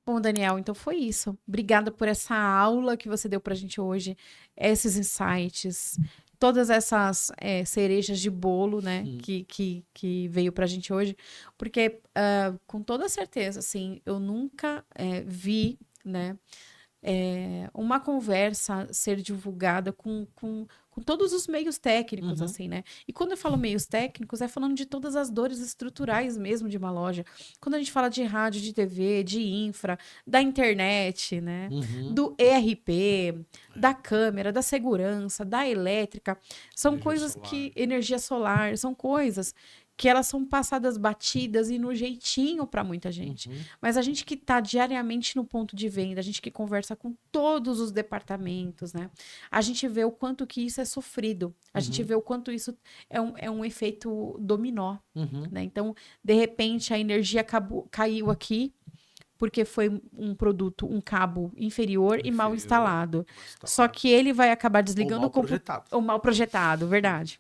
Bom, Daniel, então foi isso. Obrigada por essa aula que você deu pra gente hoje, esses insights, todas essas cerejas de bolo, né, que veio pra gente hoje. Porque, com toda certeza, assim, eu nunca vi, né, uma conversa ser divulgada com todos os meios técnicos, assim, né? E quando eu falo meios técnicos, é falando de todas as dores estruturais mesmo de uma loja. Quando a gente fala de rádio, de TV, de infra, da internet, né? Do ERP, da câmera, da segurança, da elétrica, são coisas que... Energia solar, são coisas que elas são passadas batidas e no jeitinho para muita gente. Mas a gente que está diariamente no ponto de venda, a gente que conversa com todos os departamentos, né? A gente vê o quanto que isso é sofrido. A gente vê o quanto isso é um efeito dominó, né? Então, de repente, a energia caiu aqui porque foi um produto, um cabo inferior e mal instalado. Só que ele vai acabar desligando ou mal projetado, verdade.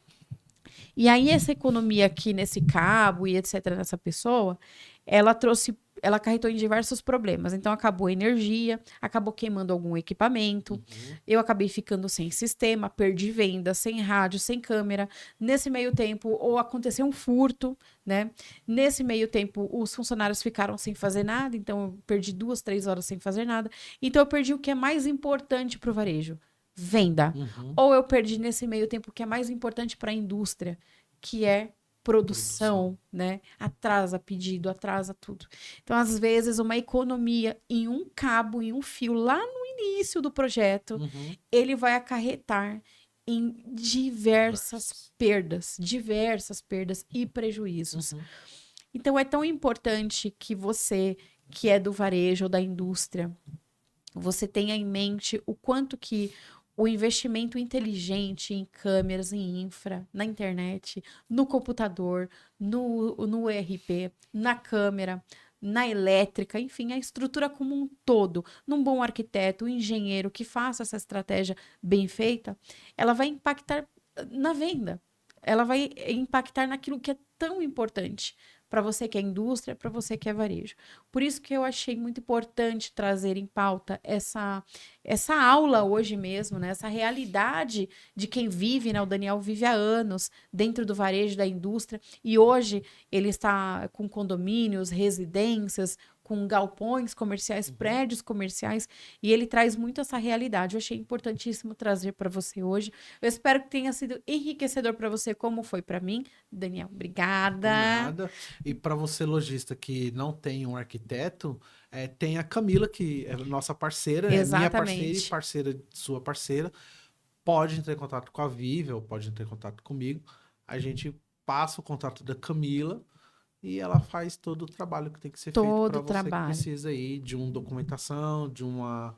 E aí, essa economia aqui nesse cabo e etc., nessa pessoa, ela acarretou em diversos problemas. Então, acabou a energia, acabou queimando algum equipamento, eu acabei ficando sem sistema, perdi venda, sem rádio, sem câmera. Nesse meio tempo, ou aconteceu um furto, né? Nesse meio tempo, os funcionários ficaram sem fazer nada, então eu perdi 2, 3 horas sem fazer nada. Então, eu perdi o que é mais importante para o varejo. Venda. Ou eu perdi nesse meio tempo o que é mais importante para a indústria, que é produção, né? Atrasa pedido, atrasa tudo. Então, às vezes, uma economia em um cabo, em um fio, lá no início do projeto, ele vai acarretar em diversas perdas e prejuízos. Então, é tão importante que você, que é do varejo ou da indústria, você tenha em mente o quanto que o investimento inteligente em câmeras, em infra, na internet, no computador, no ERP, na câmera, na elétrica, enfim, a estrutura como um todo, num bom arquiteto, um engenheiro que faça essa estratégia bem feita, ela vai impactar na venda. Ela vai impactar naquilo que é tão importante para você que é indústria, para você que é varejo. Por isso que eu achei muito importante trazer em pauta essa aula hoje mesmo, né? Essa realidade de quem vive, né? O Daniel vive há anos dentro do varejo, da indústria, e hoje ele está com condomínios, residências, com galpões comerciais, prédios comerciais, e ele traz muito essa realidade. Eu achei importantíssimo trazer para você hoje. Eu espero que tenha sido enriquecedor para você, como foi para mim. Daniel, obrigada. Nada. E para você, lojista, que não tem um arquiteto, tem a Camila, que é nossa parceira, minha parceira e parceira de sua parceira. Pode entrar em contato com a Vivi, ou pode entrar em contato comigo. A gente passa o contato da Camila e ela faz todo o trabalho que tem que ser feito para você que precisa aí de uma documentação, de uma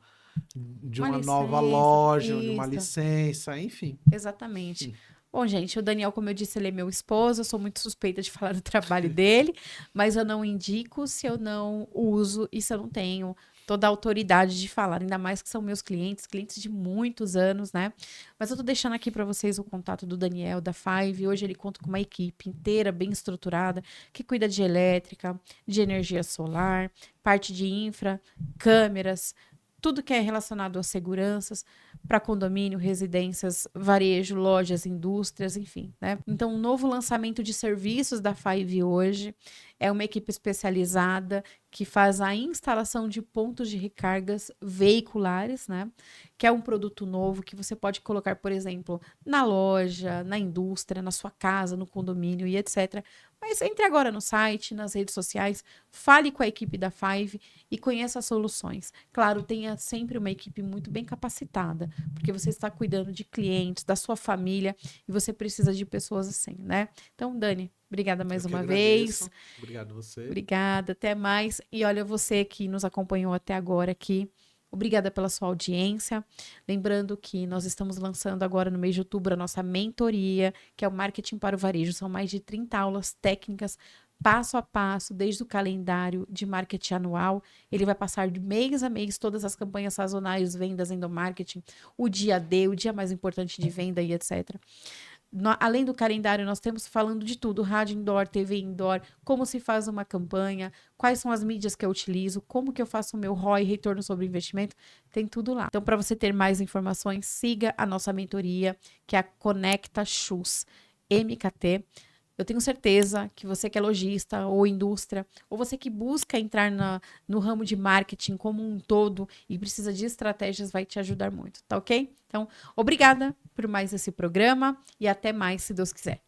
nova loja, de uma licença, enfim. Exatamente. Bom, gente, o Daniel, como eu disse, ele é meu esposo, eu sou muito suspeita de falar do trabalho dele, mas eu não indico se eu não uso e se eu não tenho toda a autoridade de falar, ainda mais que são meus clientes de muitos anos, né? Mas eu tô deixando aqui para vocês o contato do Daniel, da Five. Hoje ele conta com uma equipe inteira, bem estruturada, que cuida de elétrica, de energia solar, parte de infra, câmeras, tudo que é relacionado a seguranças para condomínio, residências, varejo, lojas, indústrias, enfim, né? Então, um novo lançamento de serviços da Five hoje é uma equipe especializada que faz a instalação de pontos de recargas veiculares, né? Que é um produto novo que você pode colocar, por exemplo, na loja, na indústria, na sua casa, no condomínio e etc. Mas entre agora no site, nas redes sociais, fale com a equipe da Five e conheça as soluções. Claro, tenha sempre uma equipe muito bem capacitada, porque você está cuidando de clientes, da sua família, e você precisa de pessoas assim, né? Então, Dani, obrigada mais uma vez. Obrigado você. Obrigada, até mais. E olha, você que nos acompanhou até agora aqui, obrigada pela sua audiência. Lembrando que nós estamos lançando agora no mês de outubro a nossa mentoria, que é o Marketing para o Varejo. São mais de 30 aulas técnicas, passo a passo, desde o calendário de marketing anual. Ele vai passar de mês a mês todas as campanhas sazonais, vendas, endomarketing, o dia D, o dia mais importante de venda e etc. Além do calendário, nós temos falando de tudo: rádio indoor, TV indoor, como se faz uma campanha, quais são as mídias que eu utilizo, como que eu faço o meu ROI, retorno sobre investimento, tem tudo lá. Então, para você ter mais informações, siga a nossa mentoria, que é a Conecta Shoes MKT. Eu tenho certeza que você que é lojista ou indústria, ou você que busca entrar no ramo de marketing como um todo e precisa de estratégias, vai te ajudar muito, tá ok? Então, obrigada por mais esse programa e até mais, se Deus quiser.